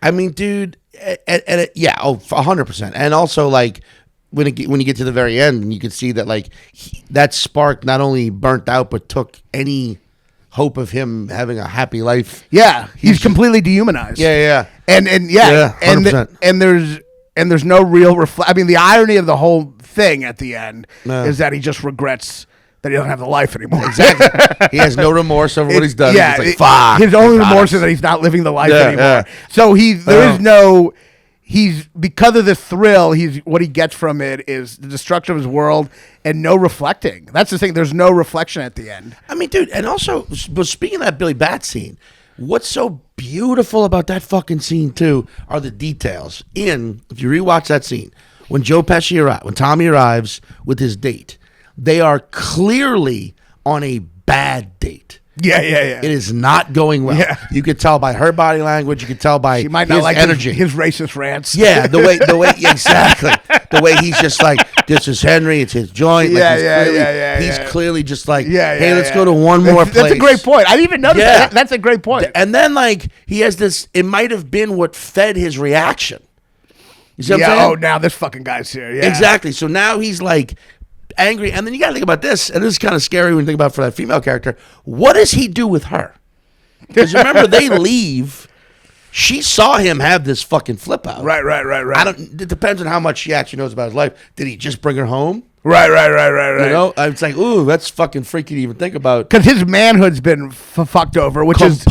[SPEAKER 3] I mean, dude, yeah, 100%. And also, like, when you get to the very end, and you can see that, like, that spark not only burnt out, but took any hope of him having a happy life.
[SPEAKER 2] Yeah, he's completely dehumanized.
[SPEAKER 3] Yeah.
[SPEAKER 2] And
[SPEAKER 3] 100%.
[SPEAKER 2] and there's no real I mean, the irony of the whole thing at the end is that he just regrets that he doesn't have the life anymore.
[SPEAKER 3] Exactly. He has no remorse over what he's done.
[SPEAKER 2] Yeah,
[SPEAKER 3] he's like, fuck.
[SPEAKER 2] His only remorse is that he's not living the life anymore.
[SPEAKER 3] Yeah.
[SPEAKER 2] So he's because of the thrill, what he gets from it is the destruction of his world and no reflecting. That's the thing. There's no reflection at the end.
[SPEAKER 3] I mean, dude, and also, but speaking of that Billy Bat scene, what's so beautiful about that fucking scene too are the details. If you rewatch that scene, when when Tommy arrives with his date, they are clearly on a bad date.
[SPEAKER 2] Yeah.
[SPEAKER 3] It is not going well.
[SPEAKER 2] Yeah.
[SPEAKER 3] You could tell by her body language. You could tell by
[SPEAKER 2] She might not
[SPEAKER 3] his
[SPEAKER 2] like
[SPEAKER 3] energy.
[SPEAKER 2] his racist rants.
[SPEAKER 3] Yeah, the way exactly. The way he's just like, this is Henry, it's his joint. Like he's clearly just like, hey, let's go to one more place.
[SPEAKER 2] That's a great point. I didn't even notice that. That's a great point.
[SPEAKER 3] And then, like, he has this, it might have been what fed his reaction. You see what I'm saying?
[SPEAKER 2] Now this fucking guy's here. Yeah.
[SPEAKER 3] Exactly. So now he's like angry. And then you got to think about this, and this is kind of scary when you think about it for that female character. What does he do with her? Because remember, they leave. She saw him have this fucking flip out.
[SPEAKER 2] Right.
[SPEAKER 3] It depends on how much she actually knows about his life. Did he just bring her home?
[SPEAKER 2] Right.
[SPEAKER 3] You know, it's like, ooh, that's fucking freaky to even think about.
[SPEAKER 2] Because his manhood's been fucked over, which is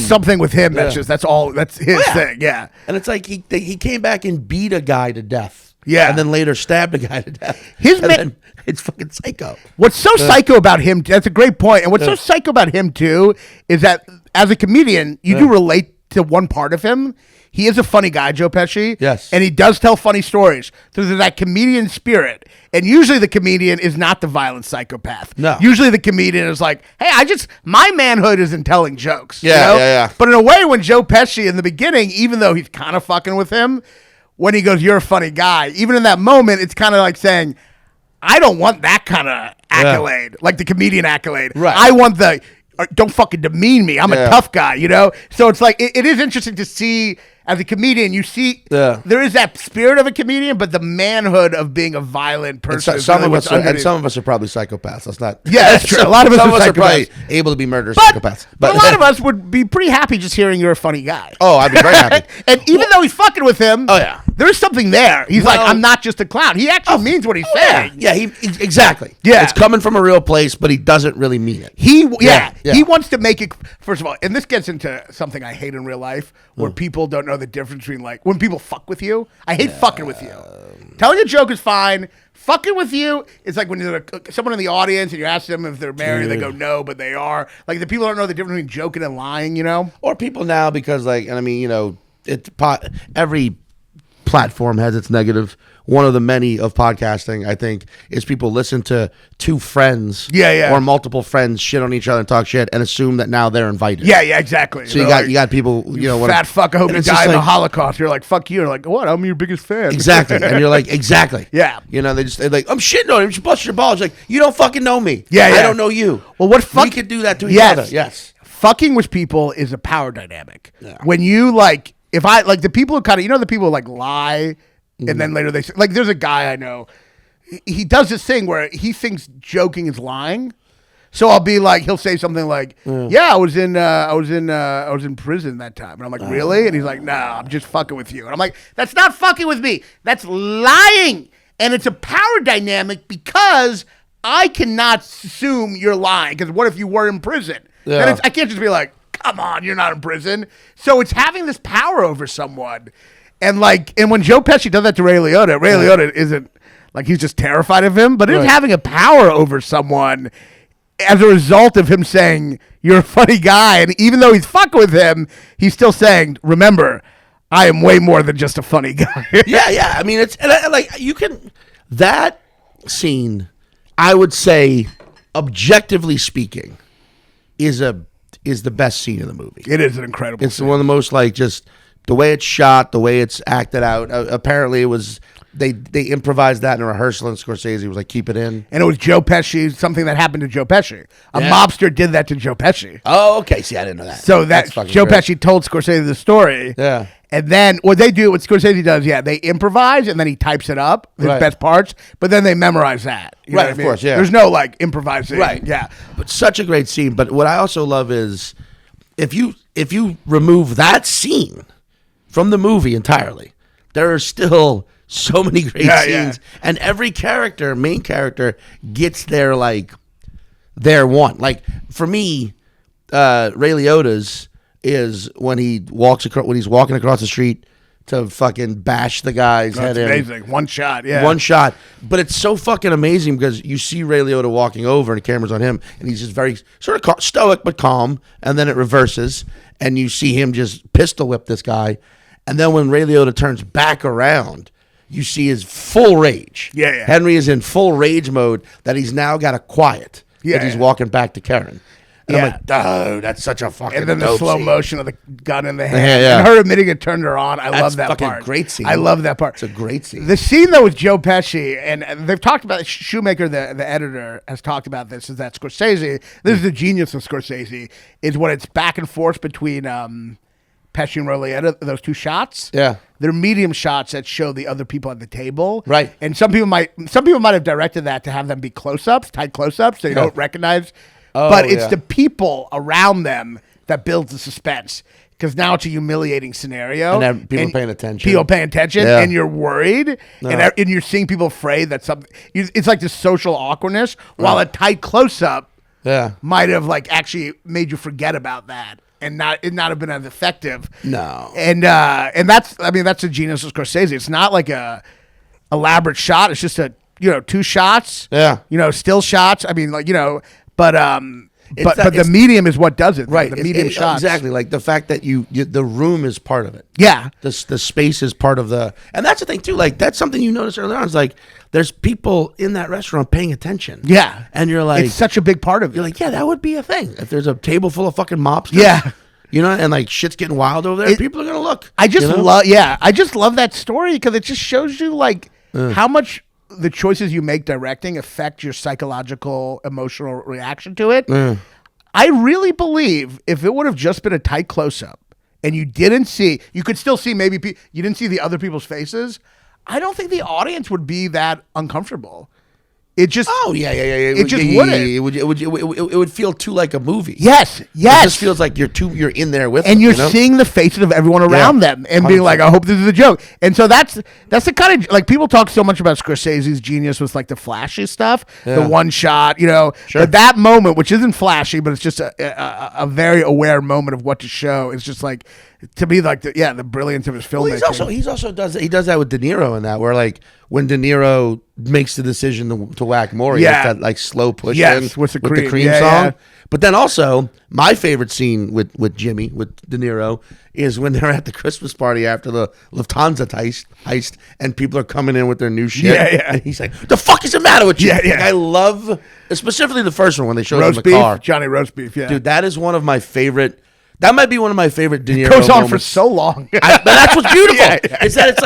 [SPEAKER 2] something with him. That's his thing. Yeah.
[SPEAKER 3] And it's like he came back and beat a guy to death.
[SPEAKER 2] Yeah.
[SPEAKER 3] And then later stabbed a guy to death. It's fucking psycho.
[SPEAKER 2] What's so psycho about him? That's a great point. And what's so psycho about him too is that as a comedian, you do relate to one part of him. He is a funny guy, Joe Pesci.
[SPEAKER 3] Yes.
[SPEAKER 2] And he does tell funny stories. So there's that comedian spirit. And usually the comedian is not the violent psychopath.
[SPEAKER 3] No.
[SPEAKER 2] Usually the comedian is like, hey, my manhood is in telling jokes.
[SPEAKER 3] Yeah,
[SPEAKER 2] you know?
[SPEAKER 3] yeah.
[SPEAKER 2] But in a way, when Joe Pesci in the beginning, even though he's kind of fucking with him, when he goes, you're a funny guy, even in that moment, it's kind of like saying, I don't want that kind of accolade, like the comedian accolade.
[SPEAKER 3] Right.
[SPEAKER 2] I want don't fucking demean me. I'm a tough guy, you know? So it's like, it is interesting to see, as a comedian, you see, there is that spirit of a comedian, but the manhood of being a violent person.
[SPEAKER 3] And some of us are probably psychopaths. Let's not.
[SPEAKER 2] Yeah, that's true. A lot of us
[SPEAKER 3] are probably able to be murderous psychopaths.
[SPEAKER 2] But a lot of us would be pretty happy just hearing you're a funny guy.
[SPEAKER 3] Oh, I'd be very happy.
[SPEAKER 2] And even though he's fucking with him, there is something there. He's like, I'm not just a clown. He actually means what he's saying.
[SPEAKER 3] Yeah, exactly.
[SPEAKER 2] Yeah.
[SPEAKER 3] It's coming from a real place, but he doesn't really mean it.
[SPEAKER 2] He wants to make it, first of all, and this gets into something I hate in real life, where people don't know the difference between, like, when people fuck with you. I hate fucking with you. Telling a joke is fine. Fucking with you is like when there's someone in the audience and you ask them if they're married, they go no, but they are. Like, the people don't know the difference between joking and lying, you know?
[SPEAKER 3] Or people now, because, like, and I mean, you know, every platform has its negative. One of the many of podcasting, I think, is people listen to two friends or multiple friends shit on each other and talk shit and assume that now they're invited.
[SPEAKER 2] Yeah, exactly.
[SPEAKER 3] So you got people, you know,
[SPEAKER 2] fat fuck, I hope you die in the Holocaust. You're like, fuck you. You're like, what? I'm your biggest fan.
[SPEAKER 3] Exactly. And you're like, exactly.
[SPEAKER 2] Yeah.
[SPEAKER 3] You know, they're like, I'm shitting on him. You bust your balls. Like, you don't fucking know me.
[SPEAKER 2] Yeah.
[SPEAKER 3] I don't know you.
[SPEAKER 2] Well, we
[SPEAKER 3] could do that to each other. Yes.
[SPEAKER 2] Fucking with people is a power dynamic.
[SPEAKER 3] Yeah.
[SPEAKER 2] When you like, if I like the people who kind of, you know, the people who like lie. And then later they say, like, there's a guy I know, he does this thing where he thinks joking is lying. So I'll be like, he'll say something like, I was in prison that time. And I'm like, really? And he's like, no, I'm just fucking with you. And I'm like, that's not fucking with me. That's lying. And it's a power dynamic because I cannot assume you're lying. Because what if you were in prison? Then I can't just be like, come on, you're not in prison. So it's having this power over someone. And when Joe Pesci does that to Ray Liotta isn't like he's just terrified of him, but it's having a power over someone as a result of him saying, you're a funny guy. And even though he's fucking with him, he's still saying, remember, I am way more than just a funny guy.
[SPEAKER 3] Yeah. I mean, it's like you can, that scene, I would say, objectively speaking, is the best scene in the movie.
[SPEAKER 2] It is an incredible
[SPEAKER 3] It's
[SPEAKER 2] scene.
[SPEAKER 3] one of the most, like, just the way it's shot, the way it's acted out. Apparently, it was they improvised that in a rehearsal, and Scorsese was like, "Keep it in."
[SPEAKER 2] And it was Joe Pesci, something that happened to Joe Pesci. A mobster did that to Joe Pesci.
[SPEAKER 3] Oh, okay. See, I didn't know that.
[SPEAKER 2] So Joe
[SPEAKER 3] great.
[SPEAKER 2] Pesci told Scorsese the story.
[SPEAKER 3] Yeah.
[SPEAKER 2] And then what Scorsese does, they improvise and then he types it up, his best parts, but then they memorize that. You know what I mean?
[SPEAKER 3] Course, yeah.
[SPEAKER 2] There's no like improvising.
[SPEAKER 3] Right.
[SPEAKER 2] Yeah.
[SPEAKER 3] But such a great scene. But what I also love is if you remove that scene from the movie entirely, there are still so many great scenes. And every main character gets their one. Like for me, Ray Liotta's is when he's walking across the street to fucking bash the guy's head in.
[SPEAKER 2] Amazing. One shot, yeah.
[SPEAKER 3] One shot. But it's so fucking amazing because you see Ray Liotta walking over and the camera's on him and he's just very sort of stoic but calm, and then it reverses and you see him just pistol whip this guy. And then when Ray Liotta turns back around, you see his full rage.
[SPEAKER 2] Yeah.
[SPEAKER 3] Henry is in full rage mode that he's now got to quiet because he's walking back to Karen. And I'm like, oh, that's such a fucking
[SPEAKER 2] And then the
[SPEAKER 3] dope
[SPEAKER 2] slow
[SPEAKER 3] scene.
[SPEAKER 2] motion of the gun in the hand.
[SPEAKER 3] Yeah.
[SPEAKER 2] And her admitting it turned her on. I love that
[SPEAKER 3] fucking
[SPEAKER 2] part.
[SPEAKER 3] Great scene.
[SPEAKER 2] I love that part.
[SPEAKER 3] It's a great scene.
[SPEAKER 2] The scene, though, with Joe Pesci, and they've talked about it, Shoemaker, the editor, has talked about this, is that Scorsese, this is the genius of Scorsese, is when it's back and forth between Pesci and Liotta, those two shots.
[SPEAKER 3] Yeah.
[SPEAKER 2] They're medium shots that show the other people at the table.
[SPEAKER 3] Right.
[SPEAKER 2] And some people might have directed that to have them be close-ups, tight close-ups, so you don't recognize. But it's the people around them that builds the suspense. Because now it's a humiliating scenario.
[SPEAKER 3] And then people paying attention.
[SPEAKER 2] People paying attention, and you're worried.
[SPEAKER 3] No.
[SPEAKER 2] And you're seeing people afraid that something... It's like this social awkwardness, while a tight close-up might have actually made you forget about that. And not have been as effective.
[SPEAKER 3] No.
[SPEAKER 2] And that's the genius of Scorsese. It's not like a elaborate shot. It's just two shots.
[SPEAKER 3] Yeah.
[SPEAKER 2] Still shots. I mean, but the medium is what does it.
[SPEAKER 3] Right.
[SPEAKER 2] The medium shots.
[SPEAKER 3] Exactly. Like the fact that the room is part of it.
[SPEAKER 2] Yeah.
[SPEAKER 3] The space is part of and that's the thing too. Like that's something you notice earlier on. Is like there's people in that restaurant paying attention.
[SPEAKER 2] Yeah.
[SPEAKER 3] And you're like,
[SPEAKER 2] it's such a big part of it.
[SPEAKER 3] You're like, yeah, that would be a thing. If there's a table full of fucking mobsters.
[SPEAKER 2] Yeah.
[SPEAKER 3] And like shit's getting wild over there, people are going to look.
[SPEAKER 2] I just love that story because it just shows you how much the choices you make directing affect your psychological, emotional reaction to it. I really believe if it would have just been a tight close-up and you could still see maybe you didn't see the other people's faces, I don't think the audience would be that uncomfortable. It just It just wouldn't.
[SPEAKER 3] It would feel too like a movie.
[SPEAKER 2] Yes.
[SPEAKER 3] It just feels like you're in there with
[SPEAKER 2] and
[SPEAKER 3] them,
[SPEAKER 2] you're seeing the faces of everyone around them and being like, I hope this is a joke. And so that's the kind of people talk so much about Scorsese's genius with the flashy stuff, the one shot,
[SPEAKER 3] Sure.
[SPEAKER 2] But that moment, which isn't flashy, but it's just a very aware moment of what to show. It's just to me the brilliance of his filmmaking.
[SPEAKER 3] Well, he also does that with De Niro in that where when De Niro makes the decision to whack Maury, it's that slow push in
[SPEAKER 2] with the cream
[SPEAKER 3] song.
[SPEAKER 2] Yeah.
[SPEAKER 3] But then also my favorite scene with Jimmy with De Niro is when they're at the Christmas party after the Lufthansa heist and people are coming in with their new shit.
[SPEAKER 2] Yeah.
[SPEAKER 3] And he's like, "The fuck is the matter with you?"
[SPEAKER 2] Yeah.
[SPEAKER 3] I love specifically the first one when they show him
[SPEAKER 2] roast
[SPEAKER 3] the
[SPEAKER 2] beef,
[SPEAKER 3] car.
[SPEAKER 2] Johnny roast beef. Yeah,
[SPEAKER 3] dude, that is one of my favorite. That might be one of my favorite De Niro
[SPEAKER 2] goes on
[SPEAKER 3] moments.
[SPEAKER 2] for so long.
[SPEAKER 3] But that's what's beautiful.
[SPEAKER 2] Yeah.
[SPEAKER 3] Is that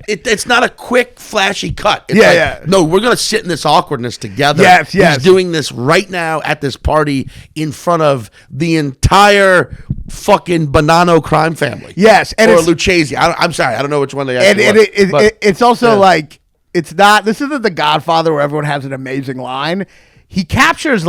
[SPEAKER 3] it's not a quick, flashy cut. It's no, we're going to sit in this awkwardness together.
[SPEAKER 2] Yes.
[SPEAKER 3] He's doing this right now at this party in front of the entire fucking Bonanno crime family.
[SPEAKER 2] Yes. And
[SPEAKER 3] or Lucchese. I'm sorry. I don't know which one they
[SPEAKER 2] and
[SPEAKER 3] actually were.
[SPEAKER 2] It's also it's not, this isn't The Godfather where everyone has an amazing line. He captures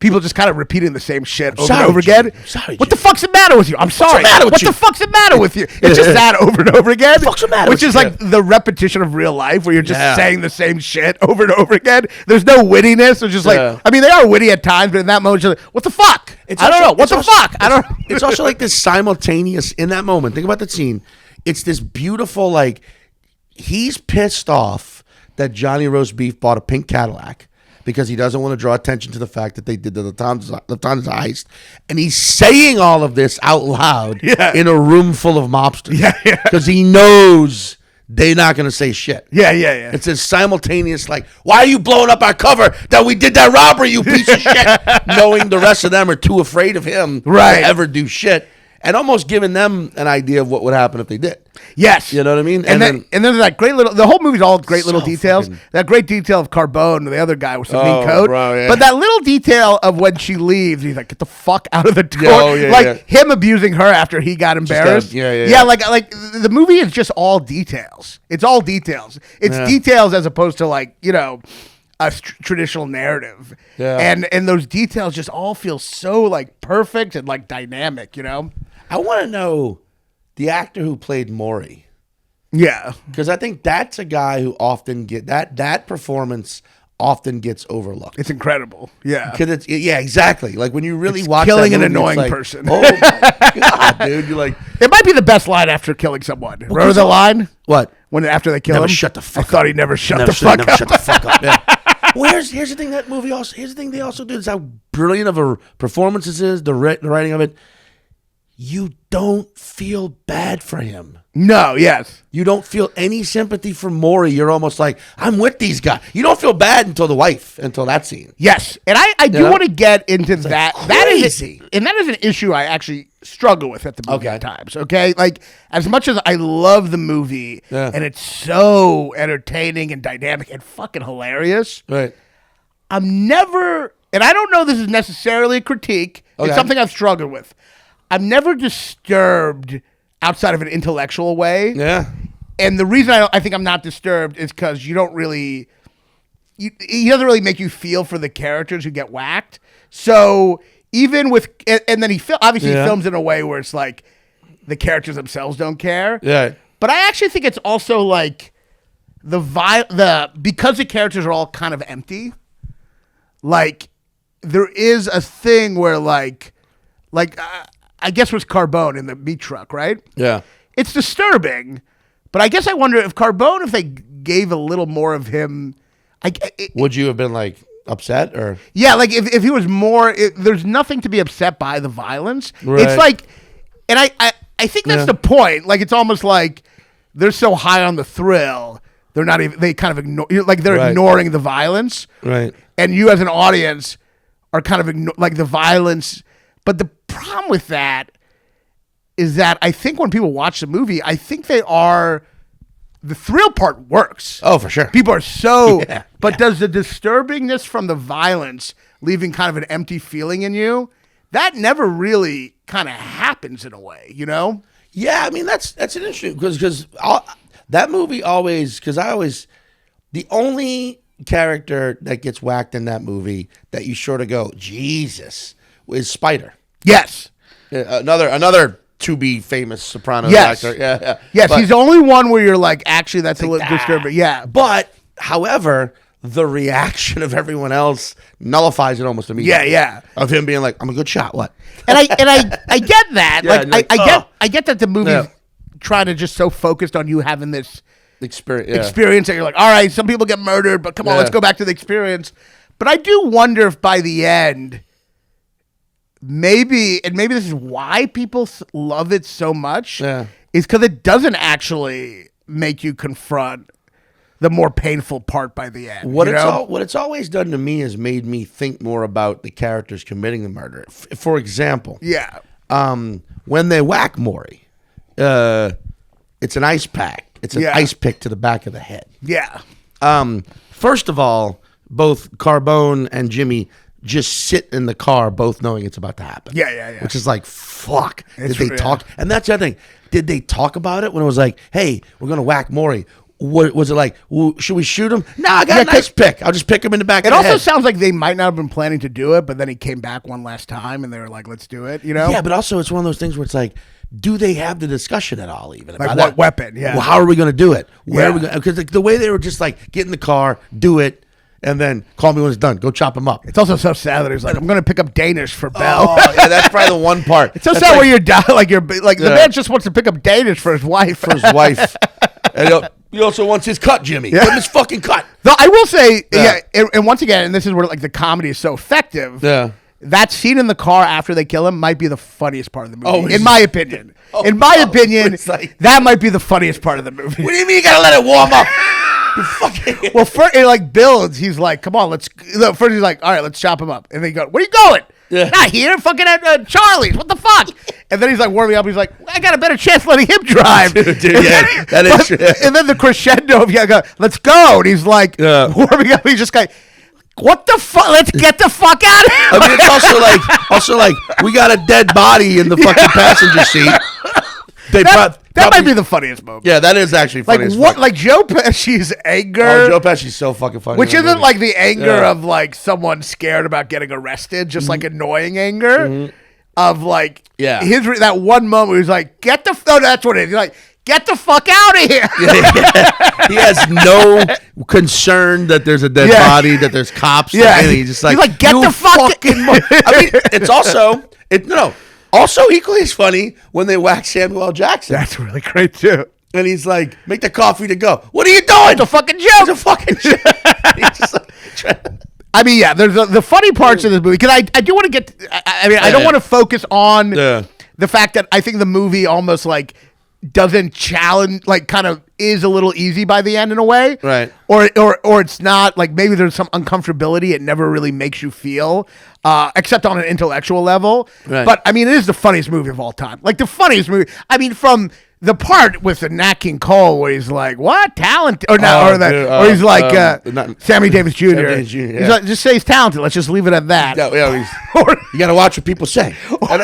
[SPEAKER 2] people just kind of repeating the same shit over and over again. What the fuck's the matter with you? I'm sorry. What the fuck's the matter with you? It's just that over and over again.
[SPEAKER 3] What's the matter
[SPEAKER 2] which
[SPEAKER 3] with
[SPEAKER 2] is
[SPEAKER 3] you?
[SPEAKER 2] the repetition of real life where you're just saying the same shit over and over again. There's no wittiness. It's just they are witty at times, but in that moment, it's what the fuck? I don't know. What the fuck? I don't know.
[SPEAKER 3] It's also this simultaneous, in that moment, think about that scene. It's this beautiful, he's pissed off that Johnny Roast Beef bought a pink Cadillac because he doesn't want to draw attention to the fact that they did the Lufthansa heist. And he's saying all of this out loud in a room full of mobsters. Because he knows they're not going to say shit.
[SPEAKER 2] Yeah.
[SPEAKER 3] It's this simultaneous, why are you blowing up our cover that we did that robbery, you piece of shit? Knowing the rest of them are too afraid of him to ever do shit. and almost giving them an idea of what would happen if they did.
[SPEAKER 2] Yes.
[SPEAKER 3] You know what I mean?
[SPEAKER 2] And then there's that great little, the whole movie's all great little
[SPEAKER 3] So
[SPEAKER 2] details.
[SPEAKER 3] fucking-
[SPEAKER 2] That great detail of Carbone, the other guy with some mean
[SPEAKER 3] Oh,
[SPEAKER 2] coat.
[SPEAKER 3] bro, yeah.
[SPEAKER 2] But that little detail of when she leaves, he's like, get the fuck out of the door.
[SPEAKER 3] Oh, yeah,
[SPEAKER 2] like
[SPEAKER 3] yeah.
[SPEAKER 2] him abusing her after he got embarrassed.
[SPEAKER 3] yeah.
[SPEAKER 2] Like the movie is just all details. It's all details. It's details as opposed to like, you know, a traditional narrative.
[SPEAKER 3] Yeah.
[SPEAKER 2] And those details just all feel so like perfect and like dynamic, you know?
[SPEAKER 3] I want to know the actor who played Maury.
[SPEAKER 2] Yeah.
[SPEAKER 3] Because I think that's a guy who often that performance often gets overlooked.
[SPEAKER 2] It's incredible. Yeah.
[SPEAKER 3] Because exactly. Like when you really
[SPEAKER 2] It's
[SPEAKER 3] watch
[SPEAKER 2] killing
[SPEAKER 3] that
[SPEAKER 2] an
[SPEAKER 3] movie, it's
[SPEAKER 2] annoying
[SPEAKER 3] like,
[SPEAKER 2] person.
[SPEAKER 3] Oh my god, dude! You're like,
[SPEAKER 2] It might be the best line after killing someone. Remember the line?
[SPEAKER 3] what?
[SPEAKER 2] When after they kill
[SPEAKER 3] Never
[SPEAKER 2] him?
[SPEAKER 3] shut the fuck
[SPEAKER 2] I thought
[SPEAKER 3] up.
[SPEAKER 2] he never shut
[SPEAKER 3] Never
[SPEAKER 2] the fuck
[SPEAKER 3] never
[SPEAKER 2] up.
[SPEAKER 3] shut the fuck up. Yeah. Well, here's the thing that movie also. Here's the thing they also do is how brilliant of a performance this is. The writing of it. You don't feel bad for him.
[SPEAKER 2] No, yes.
[SPEAKER 3] You don't feel any sympathy for Maury. You're almost like, I'm with these guys. You don't feel bad until that scene.
[SPEAKER 2] Yes. And I do
[SPEAKER 3] know?
[SPEAKER 2] want to get into that. That
[SPEAKER 3] crazy.
[SPEAKER 2] is an issue I actually struggle with at the movie
[SPEAKER 3] Okay.
[SPEAKER 2] at times. Okay. Like as much as I love the movie and it's so entertaining and dynamic and fucking hilarious,
[SPEAKER 3] Right.
[SPEAKER 2] I'm never, and I don't know this is necessarily a critique.
[SPEAKER 3] Okay.
[SPEAKER 2] It's something I've struggled with. I'm never disturbed outside of an intellectual way.
[SPEAKER 3] Yeah.
[SPEAKER 2] And the reason I think I'm not disturbed is because you don't really, he doesn't really make you feel for the characters who get whacked. So even with, and then obviously he films in a way where it's like the characters themselves don't care.
[SPEAKER 3] Yeah.
[SPEAKER 2] But I actually think it's also like because the characters are all kind of empty, like there is a thing where like I guess was Carbone in the meat truck, right?
[SPEAKER 3] Yeah.
[SPEAKER 2] It's disturbing, but I guess I wonder if Carbone, if they gave a little more of him,
[SPEAKER 3] Would you have been like upset or?
[SPEAKER 2] yeah, like if he was more, there's nothing to be upset by the violence.
[SPEAKER 3] Right.
[SPEAKER 2] It's like, and I think that's the point. Like it's almost like they're so high on the thrill, they're not even, they kind of ignore, like they're
[SPEAKER 3] Right.
[SPEAKER 2] ignoring the violence.
[SPEAKER 3] Right.
[SPEAKER 2] And you as an audience are kind of like the violence. But the problem with that is that I think when people watch the movie, I think the thrill part works.
[SPEAKER 3] Oh, for sure.
[SPEAKER 2] People are so,
[SPEAKER 3] Yeah,
[SPEAKER 2] but does the disturbingness from the violence leaving kind of an empty feeling in you? That never really kind of happens in a way, you know?
[SPEAKER 3] Yeah, I mean that's an interesting because that movie always the only character that gets whacked in that movie that you sort of go is Spider.
[SPEAKER 2] Yes.
[SPEAKER 3] Another to be famous Sopranos
[SPEAKER 2] Yes.
[SPEAKER 3] actor. Yeah.
[SPEAKER 2] Yes,
[SPEAKER 3] But-
[SPEAKER 2] he's the only one where you're like, actually, that's a little disturbing. Yeah.
[SPEAKER 3] But however, the reaction of everyone else nullifies it almost immediately.
[SPEAKER 2] Yeah.
[SPEAKER 3] Of him being like, "I'm a good shot." What?
[SPEAKER 2] And I get that.
[SPEAKER 3] Yeah,
[SPEAKER 2] like
[SPEAKER 3] and you're like,
[SPEAKER 2] I get that the movie's
[SPEAKER 3] Yeah.
[SPEAKER 2] trying to just so focused on you having this
[SPEAKER 3] Experience.
[SPEAKER 2] that you're like, all right, some people get murdered, but come on,
[SPEAKER 3] Yeah.
[SPEAKER 2] let's go back to the experience. But I do wonder if by the end, maybe this is why people love it so much, is because it doesn't actually make you confront the more painful part by the end.
[SPEAKER 3] What
[SPEAKER 2] you
[SPEAKER 3] it's always done to me is made me think more about the characters committing the murder. For example,
[SPEAKER 2] Yeah.
[SPEAKER 3] when they whack Maury, it's an ice pack. It's an ice pick to the back of the head.
[SPEAKER 2] Yeah.
[SPEAKER 3] First of all, both Carbone and Jimmy just sit in the car, both knowing it's about to happen.
[SPEAKER 2] Yeah.
[SPEAKER 3] Which is like, fuck.
[SPEAKER 2] It's
[SPEAKER 3] Did they talk? And that's the other thing. Did they talk about it when it was like, hey, we're gonna whack Maury? What was it like? Well, should we shoot him? No, I got a nice pick. I'll just pick him in the back of
[SPEAKER 2] It
[SPEAKER 3] the
[SPEAKER 2] also
[SPEAKER 3] head.
[SPEAKER 2] sounds like they might not have been planning to do it, but then he came back one last time, and they were like, "Let's do it," you know?
[SPEAKER 3] Yeah, but also it's one of those things where it's like, do they have the discussion at all? Even
[SPEAKER 2] Like
[SPEAKER 3] about
[SPEAKER 2] what
[SPEAKER 3] that?
[SPEAKER 2] weapon? Yeah.
[SPEAKER 3] Well, how are we going to do it? Where
[SPEAKER 2] Yeah.
[SPEAKER 3] are we going? Because the way they were just like, get in the car, do it, and then call me when it's done. Go chop him up.
[SPEAKER 2] It's also so sad that he's like, "I'm going to pick up Danish for Belle."
[SPEAKER 3] Oh, yeah, that's probably the one part.
[SPEAKER 2] It's so
[SPEAKER 3] That's
[SPEAKER 2] sad
[SPEAKER 3] like,
[SPEAKER 2] where you're down, like the
[SPEAKER 3] Yeah.
[SPEAKER 2] man just wants to pick up Danish for his wife.
[SPEAKER 3] for his wife. And he also wants his cut, Jimmy. Give him his fucking cut.
[SPEAKER 2] Though I will say,
[SPEAKER 3] Yeah.
[SPEAKER 2] and once again, and this is where like the comedy is so effective.
[SPEAKER 3] Yeah.
[SPEAKER 2] That scene in the car after they kill him might be the funniest part of the movie,
[SPEAKER 3] Oh,
[SPEAKER 2] in my opinion. In my opinion,
[SPEAKER 3] it's like-
[SPEAKER 2] that might be the funniest part of the movie.
[SPEAKER 3] What do you mean you got to let it warm up? You fucking...
[SPEAKER 2] Well, first, it like builds. He's like, "Come on, let's." First, he's like, "All right, let's chop him up," and then he goes, "Where you going?"
[SPEAKER 3] Yeah.
[SPEAKER 2] Not here, fucking at Charlie's. What the fuck? And then he's like warming up. He's like, I got a better chance letting him drive.
[SPEAKER 3] Dude, yeah, that is true.
[SPEAKER 2] And then the crescendo of let's go. And he's like warming up. He's just like, what the fuck? Let's get the fuck out of here.
[SPEAKER 3] I mean, it's also like we got a dead body in the fucking passenger seat.
[SPEAKER 2] That might be the funniest moment.
[SPEAKER 3] Yeah, that is actually funny.
[SPEAKER 2] Like what? Like Joe Pesci's anger.
[SPEAKER 3] Oh, Joe Pesci's so fucking funny.
[SPEAKER 2] Which isn't like the anger of like someone scared about getting arrested, just like annoying anger of like his that one moment where he's like, "Get the that's what it is." He's like, "Get the fuck out of here."
[SPEAKER 3] He has no concern that there's a dead body, that there's cops.
[SPEAKER 2] Yeah,
[SPEAKER 3] he's just like,
[SPEAKER 2] "Get the fucking."
[SPEAKER 3] I mean, it's also equally as funny when they whack Samuel L. Jackson.
[SPEAKER 2] That's really great too.
[SPEAKER 3] And he's like, make the coffee to go. What are you doing?
[SPEAKER 2] It's a fucking joke.
[SPEAKER 3] It's a fucking joke. He's just like,
[SPEAKER 2] I mean, yeah, there's the funny parts of this movie because I do want to get. I don't want to focus on the fact that I think the movie almost like doesn't challenge, like kind of is a little easy by the end in a way,
[SPEAKER 3] right?
[SPEAKER 2] Or it's not like maybe there's some uncomfortability it never really makes you feel, except on an intellectual level.
[SPEAKER 3] Right.
[SPEAKER 2] But I mean, it is the funniest movie of all time. Like the funniest movie. I mean, from the part with the Nat King Cole where he's like, "What talent?" Or not, or he's like Sammy Davis Jr. He's like, just say he's talented. Let's just leave it at that.
[SPEAKER 3] You got to watch what people say. And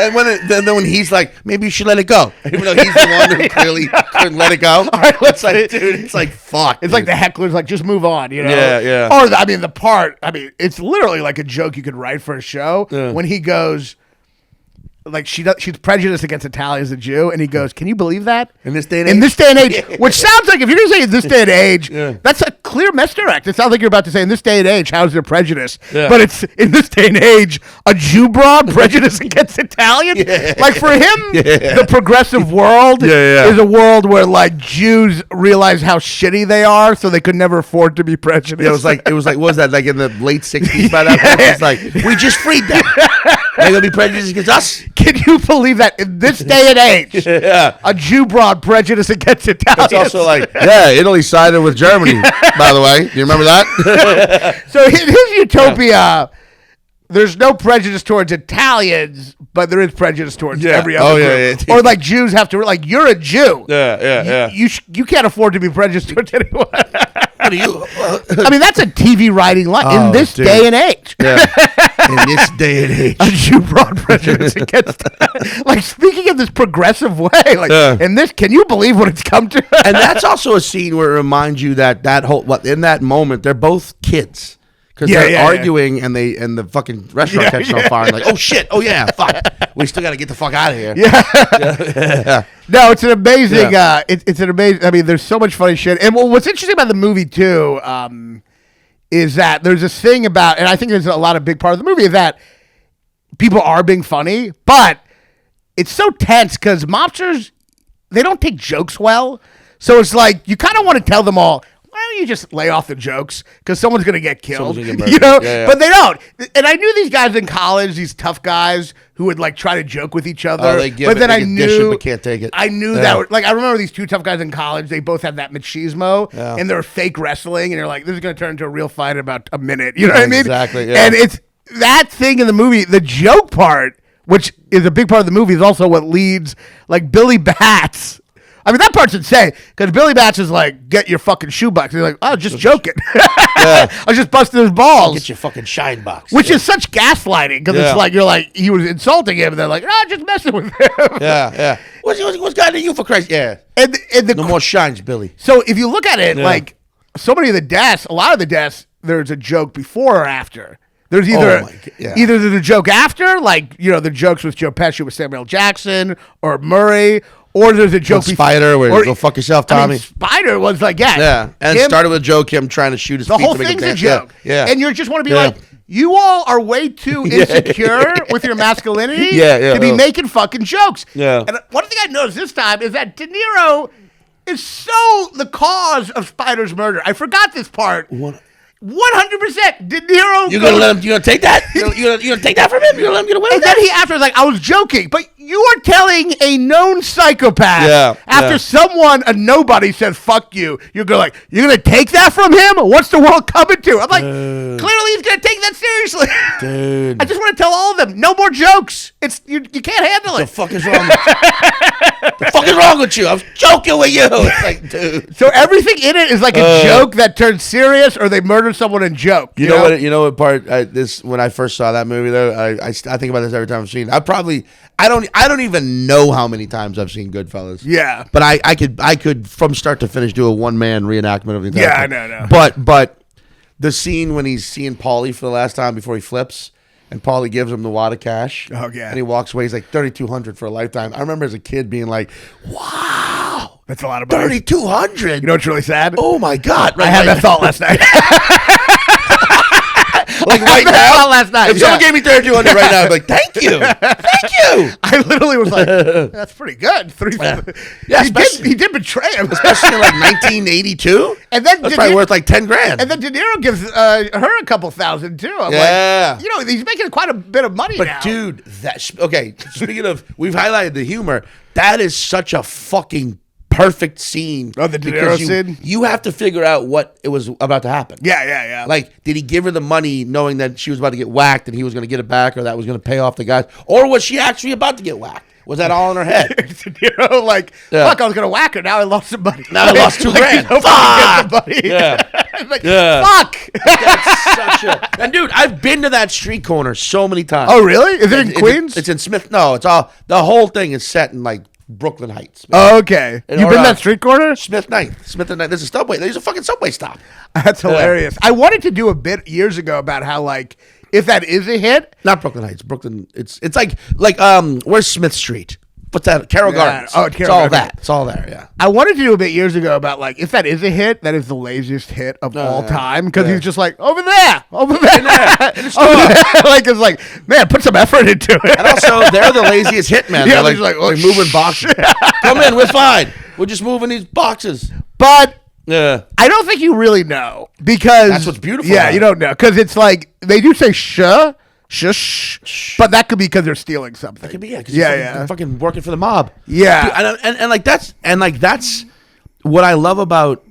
[SPEAKER 3] then when he's like, maybe you should let it go, even though he's the one who clearly couldn't let it go.
[SPEAKER 2] All right, let's
[SPEAKER 3] like, dude, it's like fuck.
[SPEAKER 2] It's like the heckler's like, just move on, you know?
[SPEAKER 3] Yeah.
[SPEAKER 2] Or I mean, the part. I mean, it's literally like a joke you could write for a show when he goes. Like she's prejudiced against Italians, a Jew, and he goes, "Can you believe that
[SPEAKER 3] in this day and age?"
[SPEAKER 2] In this day and age, which sounds like if you're gonna say in this day and age, that's a clear misdirect. It sounds like you're about to say in this day and age, how's there prejudice? But it's in this day and age, a Jew broad prejudice against Italians. Like for him, the progressive world is a world where like Jews realize how shitty they are, so they could never afford to be prejudiced.
[SPEAKER 3] Yeah, it was like what was that like in the late '60s? By that point, it's like we just freed them. They're gonna be prejudiced against us.
[SPEAKER 2] Can you believe that in this day and age, a Jew broad prejudice against Italians?
[SPEAKER 3] It's also like, Italy sided with Germany, by the way. Do you remember that?
[SPEAKER 2] So his utopia, there's no prejudice towards Italians, but there is prejudice towards every other group. Or like Jews have to, like, you're a Jew. You can't afford to be prejudiced towards anyone.
[SPEAKER 3] What do you?
[SPEAKER 2] I mean, that's a TV writing line in this day and age.
[SPEAKER 3] In this day and age,
[SPEAKER 2] a Jew broad prejudice against, like speaking in this progressive way, like in this, can you believe what it's come to?
[SPEAKER 3] And that's also a scene where it reminds you that in that moment they're both kids because they're arguing and the fucking restaurant catches on fire and like, oh shit, oh yeah, fuck, we still got to get the fuck out of here.
[SPEAKER 2] No, it's an amazing. It's an amazing. I mean, there's so much funny shit. And what's interesting about the movie too. Is that there's this thing about, and I think there's a lot of big part of the movie is that people are being funny, but it's so tense because mobsters, they don't take jokes well. So it's like, you kind of want to tell them all, why don't you just lay off the jokes? Because someone's going to get killed, you know? But they don't. And I knew these guys in college, these tough guys who would like try to joke with each other. But then I knew,
[SPEAKER 3] but can't take it.
[SPEAKER 2] I knew that, like, I remember these two tough guys in college, they both had that machismo and they're fake wrestling. And you're like, this is going to turn into a real fight in about a minute. You know what I mean?
[SPEAKER 3] Exactly. Yeah.
[SPEAKER 2] And it's that thing in the movie, the joke part, which is a big part of the movie, is also what leads, like, Billy Bats. I mean, that part's insane, because Billy Bats is like, get your fucking shoebox. He's like, oh, just joking. I was just busting his balls.
[SPEAKER 3] Get your fucking shine box.
[SPEAKER 2] Which is such gaslighting, because it's like, you're like, he was insulting him, and they're like, just messing with him.
[SPEAKER 3] What's got into you for Christ? Yeah.
[SPEAKER 2] And
[SPEAKER 3] no more shines, Billy.
[SPEAKER 2] So if you look at it, like, so many of the deaths, a lot of the deaths, there's a joke before or after. There's either there's a joke after, like, you know, the jokes with Joe Pesci with Samuel L. Jackson or Murray, or there's a joke
[SPEAKER 3] Spider where you go fuck yourself, Tommy.
[SPEAKER 2] I mean, Spider was like,
[SPEAKER 3] and it started with a joke, him trying to shoot his feet.
[SPEAKER 2] The whole thing's a joke. And you just want to be like, you all are way too insecure with your masculinity to be making fucking jokes. And one thing I noticed this time is that De Niro is so the cause of Spider's murder. I forgot this part. 100%. De Niro.
[SPEAKER 3] You gonna let him? You gonna take that? You gonna take that from him? You gonna let him get away with
[SPEAKER 2] And
[SPEAKER 3] that?
[SPEAKER 2] then he after was like, I was joking, but you are telling a known psychopath after someone, a nobody, says "fuck you." You're gonna take that from him? What's the world coming to? I'm like, clearly he's gonna take that seriously.
[SPEAKER 3] Dude,
[SPEAKER 2] I just want to tell all of them, no more jokes. It's you can't handle it.
[SPEAKER 3] the fuck is wrong? The fuck is wrong with you? I'm joking with you. It's like, dude.
[SPEAKER 2] So everything in it is like a joke that turns serious, or they murder someone and joke.
[SPEAKER 3] You know what? You know what part? When I first saw that movie, though, I think about this every time I've seen it. I don't even know how many times I've seen Goodfellas.
[SPEAKER 2] Yeah,
[SPEAKER 3] but I could from start to finish do a one man reenactment of the entire thing.
[SPEAKER 2] I know.
[SPEAKER 3] But the scene when he's seeing Paulie for the last time before he flips, and Paulie gives him the wad of cash.
[SPEAKER 2] Oh yeah,
[SPEAKER 3] and he walks away. He's like $3,200 for a lifetime. I remember as a kid being like, "Wow,
[SPEAKER 2] that's a lot of money."
[SPEAKER 3] $3,200.
[SPEAKER 2] You know what's really sad?
[SPEAKER 3] Oh my god!
[SPEAKER 2] I had that thought last night.
[SPEAKER 3] Like right now,
[SPEAKER 2] last night.
[SPEAKER 3] If someone gave me $3,200 right now, I'd be like, "Thank you, thank you."
[SPEAKER 2] I literally was like, "That's pretty good." He did betray him,
[SPEAKER 3] especially in like 1982.
[SPEAKER 2] And then
[SPEAKER 3] that's probably worth like $10,000.
[SPEAKER 2] And then De Niro gives her a couple thousand too. I'm like, he's making quite a bit of money now.
[SPEAKER 3] But dude, speaking of, we've highlighted the humor. That is such a fucking perfect scene.
[SPEAKER 2] Oh, the De Niro scene?
[SPEAKER 3] You have to figure out what it was about to happen.
[SPEAKER 2] Yeah.
[SPEAKER 3] Like, did he give her the money knowing that she was about to get whacked and he was going to get it back, or that was going to pay off the guys? Or was she actually about to get whacked? Was that all in her head?
[SPEAKER 2] De Niro, fuck, I was going to whack her. Now I lost some money.
[SPEAKER 3] Now I lost $2,000.
[SPEAKER 2] Fuck!
[SPEAKER 3] Yeah.
[SPEAKER 2] Fuck!
[SPEAKER 3] That's such a... And dude, I've been to that street corner so many times.
[SPEAKER 2] Oh, really? Is it in Queens?
[SPEAKER 3] It's in Smith. No, it's all... The whole thing is set in, like, Brooklyn Heights.
[SPEAKER 2] Oh, okay. You've been to that street corner?
[SPEAKER 3] Smith and Ninth. There's a subway. There's a fucking subway stop.
[SPEAKER 2] That's hilarious. I wanted to do a bit years ago about how, like, if that is a hit,
[SPEAKER 3] not Brooklyn Heights. Brooklyn. It's like where's Smith Street? What's that? Carroll Gardens.
[SPEAKER 2] Oh,
[SPEAKER 3] it's all that. It's all there. Yeah.
[SPEAKER 2] I wanted to do a bit years ago about, like, if that is a hit, that is the laziest hit of all time, because he's just like over there. Over there. Like, it's like, man, put some effort into it.
[SPEAKER 3] And also, they're the laziest hit, man.
[SPEAKER 2] Yeah,
[SPEAKER 3] they're like we're moving boxes. Come in, we're fine. We're just moving these boxes.
[SPEAKER 2] But
[SPEAKER 3] yeah,
[SPEAKER 2] I don't think you really know, because
[SPEAKER 3] that's what's beautiful.
[SPEAKER 2] Yeah, you don't know, because it's like they do say shush, but that could be because they're stealing something.
[SPEAKER 3] That could be because
[SPEAKER 2] they're
[SPEAKER 3] fucking working for the mob.
[SPEAKER 2] Yeah,
[SPEAKER 3] dude, and that's what I love about.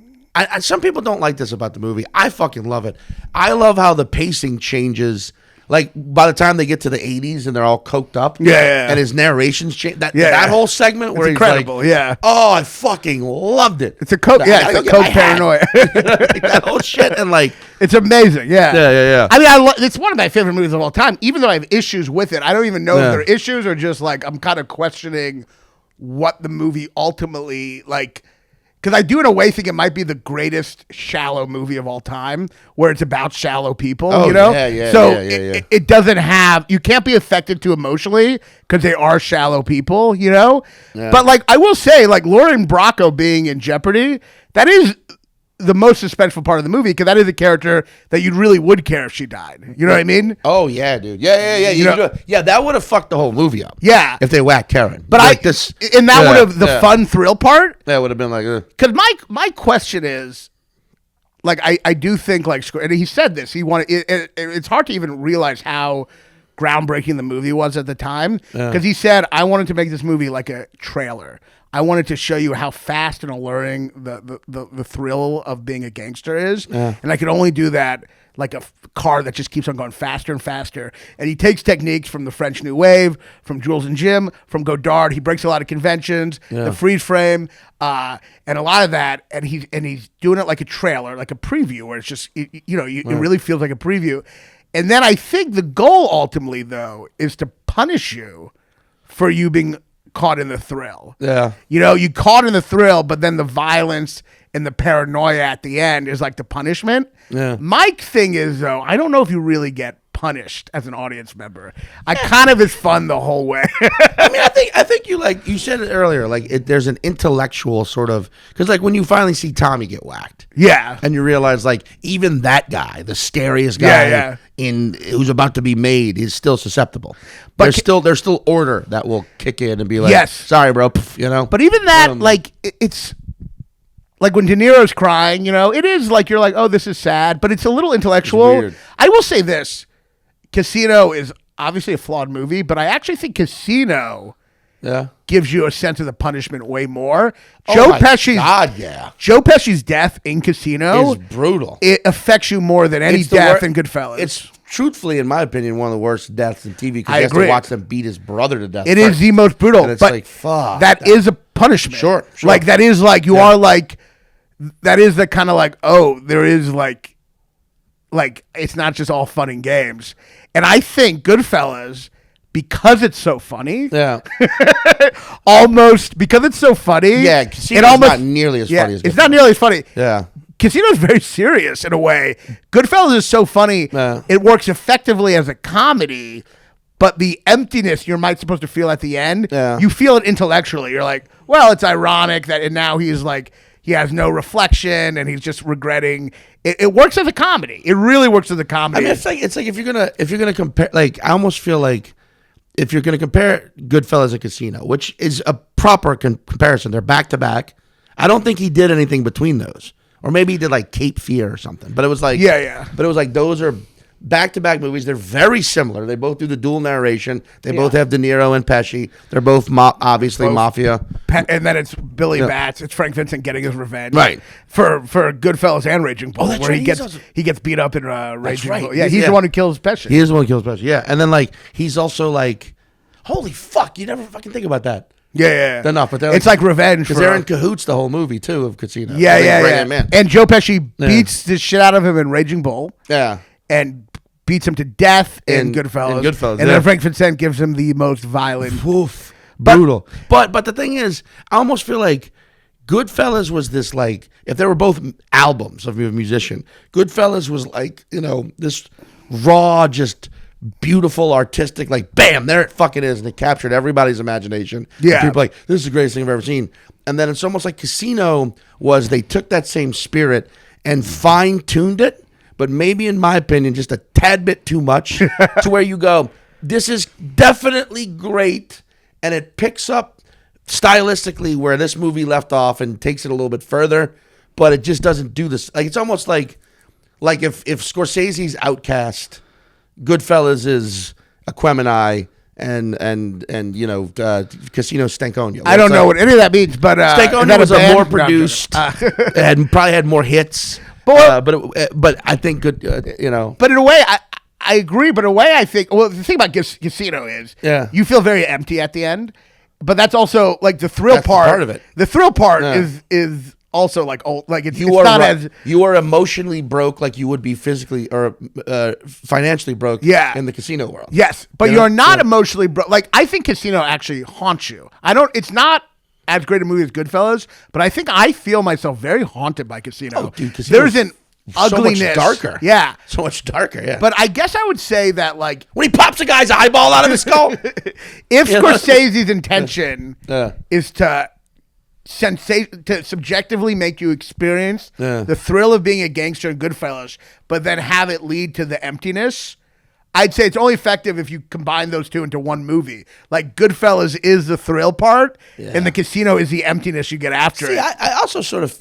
[SPEAKER 3] Some people don't like this about the movie. I fucking love it. I love how the pacing changes. Like, by the time they get to the 80s and they're all coked up, and his narrations change. That whole segment where
[SPEAKER 2] it's incredible.
[SPEAKER 3] He's like, oh, I fucking loved it.
[SPEAKER 2] It's a coke, it's a coke paranoia.
[SPEAKER 3] That whole shit, and like,
[SPEAKER 2] it's amazing.
[SPEAKER 3] Yeah.
[SPEAKER 2] I mean, it's one of my favorite movies of all time. Even though I have issues with it, I don't even know if they're issues or just like I'm kind of questioning what the movie ultimately like. Because I do, in a way, think it might be the greatest shallow movie of all time, where it's about shallow people,
[SPEAKER 3] Oh,
[SPEAKER 2] you know?
[SPEAKER 3] yeah.
[SPEAKER 2] So it doesn't have, you can't be affected too emotionally because they are shallow people, you know? Yeah. But, like, I will say, like, Lauren Bracco being in Jeopardy, that is the most suspenseful part of the movie, because that is a character that you really would care if she died. You know what I mean?
[SPEAKER 3] Oh, yeah, dude. Yeah. That would have fucked the whole movie up.
[SPEAKER 2] Yeah.
[SPEAKER 3] If they whacked Karen.
[SPEAKER 2] But
[SPEAKER 3] like
[SPEAKER 2] would have, the fun thrill part.
[SPEAKER 3] That would have been like,
[SPEAKER 2] because my question is, like, I do think, like, and he said this, he wanted, it's hard to even realize how groundbreaking the movie was at the time, because he said, I wanted to make this movie like a trailer. I wanted to show you how fast and alluring the thrill of being a gangster is. Yeah. And I could only do that like a car that just keeps on going faster and faster. And he takes techniques from the French New Wave, from Jules and Jim, from Godard. He breaks a lot of conventions, the freeze frame, and a lot of that. And he's doing it like a trailer, like a preview, where it's just, it really feels like a preview. And then I think the goal ultimately, though, is to punish you for you being caught in the thrill.
[SPEAKER 3] Yeah.
[SPEAKER 2] You caught in the thrill, but then the violence and the paranoia at the end is like the punishment.
[SPEAKER 3] Yeah.
[SPEAKER 2] My thing is, though, I don't know if you really get punished as an audience member. I kind of is fun the whole way.
[SPEAKER 3] I mean, I think you said it earlier, like there's an intellectual sort of, because like when you finally see Tommy get whacked.
[SPEAKER 2] Yeah.
[SPEAKER 3] And you realize like even that guy, the scariest guy who's about to be made, is still susceptible. But there's still order that will kick in and be like,
[SPEAKER 2] yes,
[SPEAKER 3] sorry, bro, you know.
[SPEAKER 2] But even that, like, it's like when De Niro's crying, it is like you're like, oh, this is sad, but it's a little intellectual.
[SPEAKER 3] It's weird.
[SPEAKER 2] I will say this: Casino is obviously a flawed movie, but I actually think Casino gives you a sense of the punishment way more. Joe Pesci's death in Casino
[SPEAKER 3] is brutal.
[SPEAKER 2] It affects you more than any death in Goodfellas.
[SPEAKER 3] It's truthfully, in my opinion, one of the worst deaths in TV because you have
[SPEAKER 2] agree.
[SPEAKER 3] to watch them beat his brother to death.
[SPEAKER 2] It is the most brutal.
[SPEAKER 3] And it's
[SPEAKER 2] but
[SPEAKER 3] like, fuck.
[SPEAKER 2] That is a punishment.
[SPEAKER 3] Sure.
[SPEAKER 2] Like, that is like, you are like, that is the kind of like, oh, there is like, it's not just all fun and games. And I think Goodfellas, because it's so funny.
[SPEAKER 3] Yeah.
[SPEAKER 2] Almost, because it's so funny.
[SPEAKER 3] Yeah, Casino's not nearly as funny as Goodfellas.
[SPEAKER 2] It's not nearly as funny.
[SPEAKER 3] Yeah.
[SPEAKER 2] Casino's very serious in a way. Goodfellas is so funny. It works effectively as a comedy, but the emptiness you might supposed to feel at the end, you feel it intellectually. You're like, well, it's ironic that now he's like, he has no reflection and he's just regretting. It works as a comedy. It really works as a comedy.
[SPEAKER 3] I mean, it's like if you're gonna compare, like, I almost feel like if you're gonna compare Goodfellas and Casino, which is a proper comparison, they're back to back. I don't think he did anything between those, or maybe he did like Cape Fear or something. But it was like But it was like those are back-to-back movies. They're very similar. They both do the dual narration. They both have De Niro and Pesci. They're both obviously mafia.
[SPEAKER 2] And then it's Billy Bats. It's Frank Vincent getting his revenge,
[SPEAKER 3] right?
[SPEAKER 2] For Goodfellas and Raging Bull, where
[SPEAKER 3] right.
[SPEAKER 2] he gets beat up in Raging Bull. Yeah,
[SPEAKER 3] he's
[SPEAKER 2] the one who kills Pesci.
[SPEAKER 3] He is the one who kills Pesci. Yeah, and then like he's also like, holy fuck, you never fucking think about that.
[SPEAKER 2] Yeah.
[SPEAKER 3] They're not, but
[SPEAKER 2] it's like revenge
[SPEAKER 3] because they're in cahoots the whole movie too of Casino.
[SPEAKER 2] Yeah. And Joe Pesci beats the shit out of him in Raging Bull.
[SPEAKER 3] Yeah,
[SPEAKER 2] and beats him to death in Goodfellas. And then Frank Vincent gives him the most violent.
[SPEAKER 3] Brutal. But the thing is, I almost feel like Goodfellas was this, like, if they were both albums of a musician, Goodfellas was like, this raw, just beautiful, artistic, like, bam, there it fucking is. And it captured everybody's imagination.
[SPEAKER 2] Yeah.
[SPEAKER 3] And people like, this is the greatest thing I've ever seen. And then it's almost like Casino was, they took that same spirit and fine-tuned it. But maybe, in my opinion, just a tad bit too much to where you go, this is definitely great, and it picks up stylistically where this movie left off and takes it a little bit further, but it just doesn't do this. Like, it's almost like if Scorsese's Outcast, Goodfellas is Aquemini, and Casino Stankonia.
[SPEAKER 2] I don't know what any of that means, but
[SPEAKER 3] Stankonia was a more produced, and probably had more hits. But I think good,
[SPEAKER 2] But in a way, I agree. But in a way, I think. Well, the thing about Casino is, you feel very empty at the end. But that's also like the thrill part
[SPEAKER 3] of it.
[SPEAKER 2] The thrill part is also like old. Like it's not as
[SPEAKER 3] you are emotionally broke, like you would be physically or financially broke. In the casino world.
[SPEAKER 2] Yes, but you're not emotionally broke. Like, I think Casino actually haunts you. It's not as great a movie as Goodfellas, but I think I feel myself very haunted by Casino.
[SPEAKER 3] Oh, dude, Casino.
[SPEAKER 2] There's an ugliness.
[SPEAKER 3] So much darker.
[SPEAKER 2] Yeah.
[SPEAKER 3] So much darker, yeah.
[SPEAKER 2] But I guess I would say that, like,
[SPEAKER 3] when he pops a guy's eyeball out of his skull.
[SPEAKER 2] If Scorsese's intention is to subjectively make you experience the thrill of being a gangster in Goodfellas, but then have it lead to the emptiness, I'd say it's only effective if you combine those two into one movie. Like, Goodfellas is the thrill part, and the Casino is the emptiness you get after it.
[SPEAKER 3] I also sort of,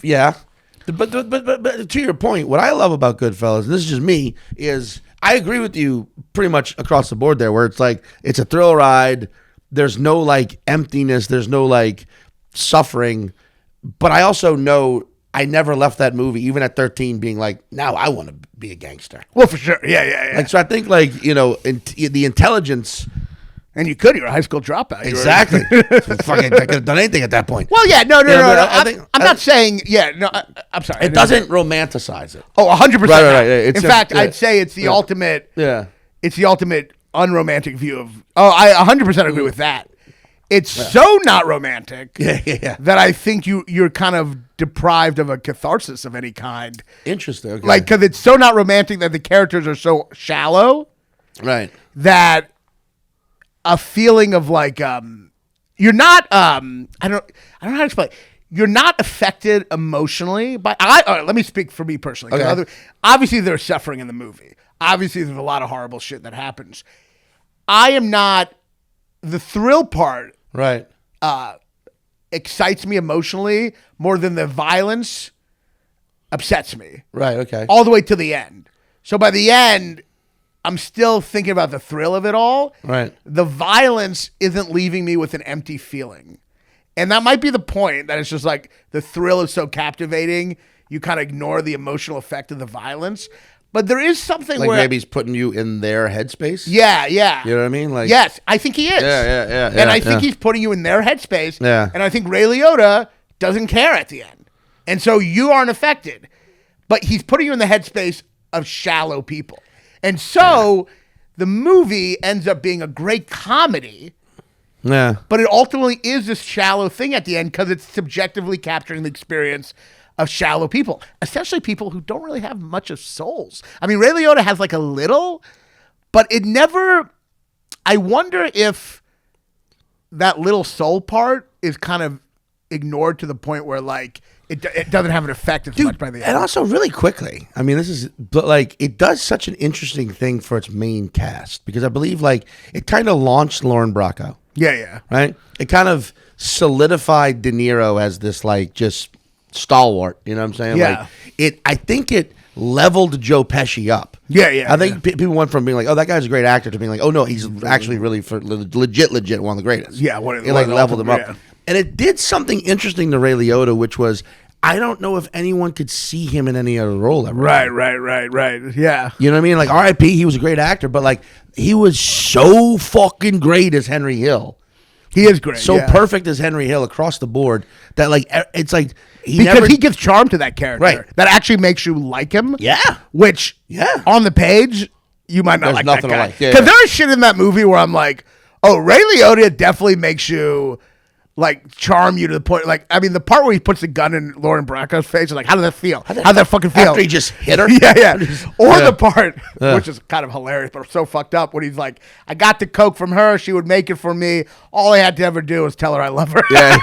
[SPEAKER 3] But to your point, what I love about Goodfellas, and this is just me, is I agree with you pretty much across the board there, where it's like, it's a thrill ride. There's no, like, emptiness. There's no, like, suffering. But I also know I never left that movie, even at 13, being like, now I want to be a gangster.
[SPEAKER 2] Well, for sure. Yeah.
[SPEAKER 3] Like, so I think, like, the intelligence.
[SPEAKER 2] And you're a high school dropout.
[SPEAKER 3] Exactly. Fucking, I could have done anything at that point.
[SPEAKER 2] Well, yeah, no. I'm not saying, I'm sorry.
[SPEAKER 3] It doesn't romanticize it.
[SPEAKER 2] Oh, 100%.
[SPEAKER 3] Right.
[SPEAKER 2] In fact, I'd say it's the ultimate.
[SPEAKER 3] Yeah.
[SPEAKER 2] It's the ultimate unromantic view of. Oh, I 100% agree with that. It's so not romantic.
[SPEAKER 3] Yeah.
[SPEAKER 2] That I think you're kind of deprived of a catharsis of any kind.
[SPEAKER 3] Interesting. Okay.
[SPEAKER 2] Like, because it's so not romantic that the characters are so shallow.
[SPEAKER 3] Right.
[SPEAKER 2] That a feeling of like you're not I don't know how to explain. You're not affected emotionally by let me speak for me personally.
[SPEAKER 3] Okay.
[SPEAKER 2] Obviously there's suffering in the movie. Obviously there's a lot of horrible shit that happens. I am not the thrill part.
[SPEAKER 3] Right.
[SPEAKER 2] excites me emotionally more than the violence upsets me.
[SPEAKER 3] Right. Okay.
[SPEAKER 2] All the way to the end. So by the end, I'm still thinking about the thrill of it all.
[SPEAKER 3] Right.
[SPEAKER 2] The violence isn't leaving me with an empty feeling. And that might be the point, that it's just like the thrill is so captivating, you kind of ignore the emotional effect of the violence. But there is something
[SPEAKER 3] Like
[SPEAKER 2] where
[SPEAKER 3] maybe he's putting you in their headspace.
[SPEAKER 2] Yeah, yeah.
[SPEAKER 3] You know what I mean? Like,
[SPEAKER 2] yes, I think he is.
[SPEAKER 3] Yeah.
[SPEAKER 2] And I think he's putting you in their headspace.
[SPEAKER 3] Yeah.
[SPEAKER 2] And I think Ray Liotta doesn't care at the end. And so you aren't affected. But he's putting you in the headspace of shallow people. And so the movie ends up being a great comedy.
[SPEAKER 3] Yeah.
[SPEAKER 2] But it ultimately is this shallow thing at the end because it's subjectively capturing the experience of shallow people, especially people who don't really have much of souls. I mean, Ray Liotta has like a little, but it never, I wonder if that little soul part is kind of ignored to the point where like it doesn't have an effect as much by the end.
[SPEAKER 3] And also really quickly, I mean, but like it does such an interesting thing for its main cast because I believe like it kind of launched Lauren Bracco.
[SPEAKER 2] Yeah.
[SPEAKER 3] Right? It kind of solidified De Niro as this like just stalwart, you know what I'm saying?
[SPEAKER 2] Yeah.
[SPEAKER 3] Like I think it leveled Joe Pesci up.
[SPEAKER 2] Yeah.
[SPEAKER 3] I think people went from being like, "Oh, that guy's a great actor," to being like, "Oh no, he's actually really legit one of the greatest."
[SPEAKER 2] Yeah,
[SPEAKER 3] it like leveled him up,
[SPEAKER 2] yeah.
[SPEAKER 3] and it did something interesting to Ray Liotta, which was I don't know if anyone could see him in any other role ever.
[SPEAKER 2] Right. Yeah.
[SPEAKER 3] You know what I mean? Like R.I.P. He was a great actor, but like he was so fucking great as Henry Hill.
[SPEAKER 2] He is great.
[SPEAKER 3] So perfect as Henry Hill across the board that like it's like
[SPEAKER 2] he gives charm to that character.
[SPEAKER 3] Right.
[SPEAKER 2] That actually makes you like him.
[SPEAKER 3] Yeah.
[SPEAKER 2] Which on the page you might not
[SPEAKER 3] There's
[SPEAKER 2] like
[SPEAKER 3] nothing
[SPEAKER 2] that
[SPEAKER 3] to
[SPEAKER 2] guy.
[SPEAKER 3] like. Yeah,
[SPEAKER 2] Because there is shit in that movie where I'm like, oh, Ray Liotta definitely makes you like charm you to the point. Like, I mean, the part where he puts the gun in Lauren Bracco's face is like, how did that feel? How did that fucking feel?
[SPEAKER 3] After he just hit her?
[SPEAKER 2] Yeah. Or the part, which is kind of hilarious, but so fucked up, when he's like, I got the coke from her. She would make it for me. All I had to ever do was tell her I love her.
[SPEAKER 3] Yeah.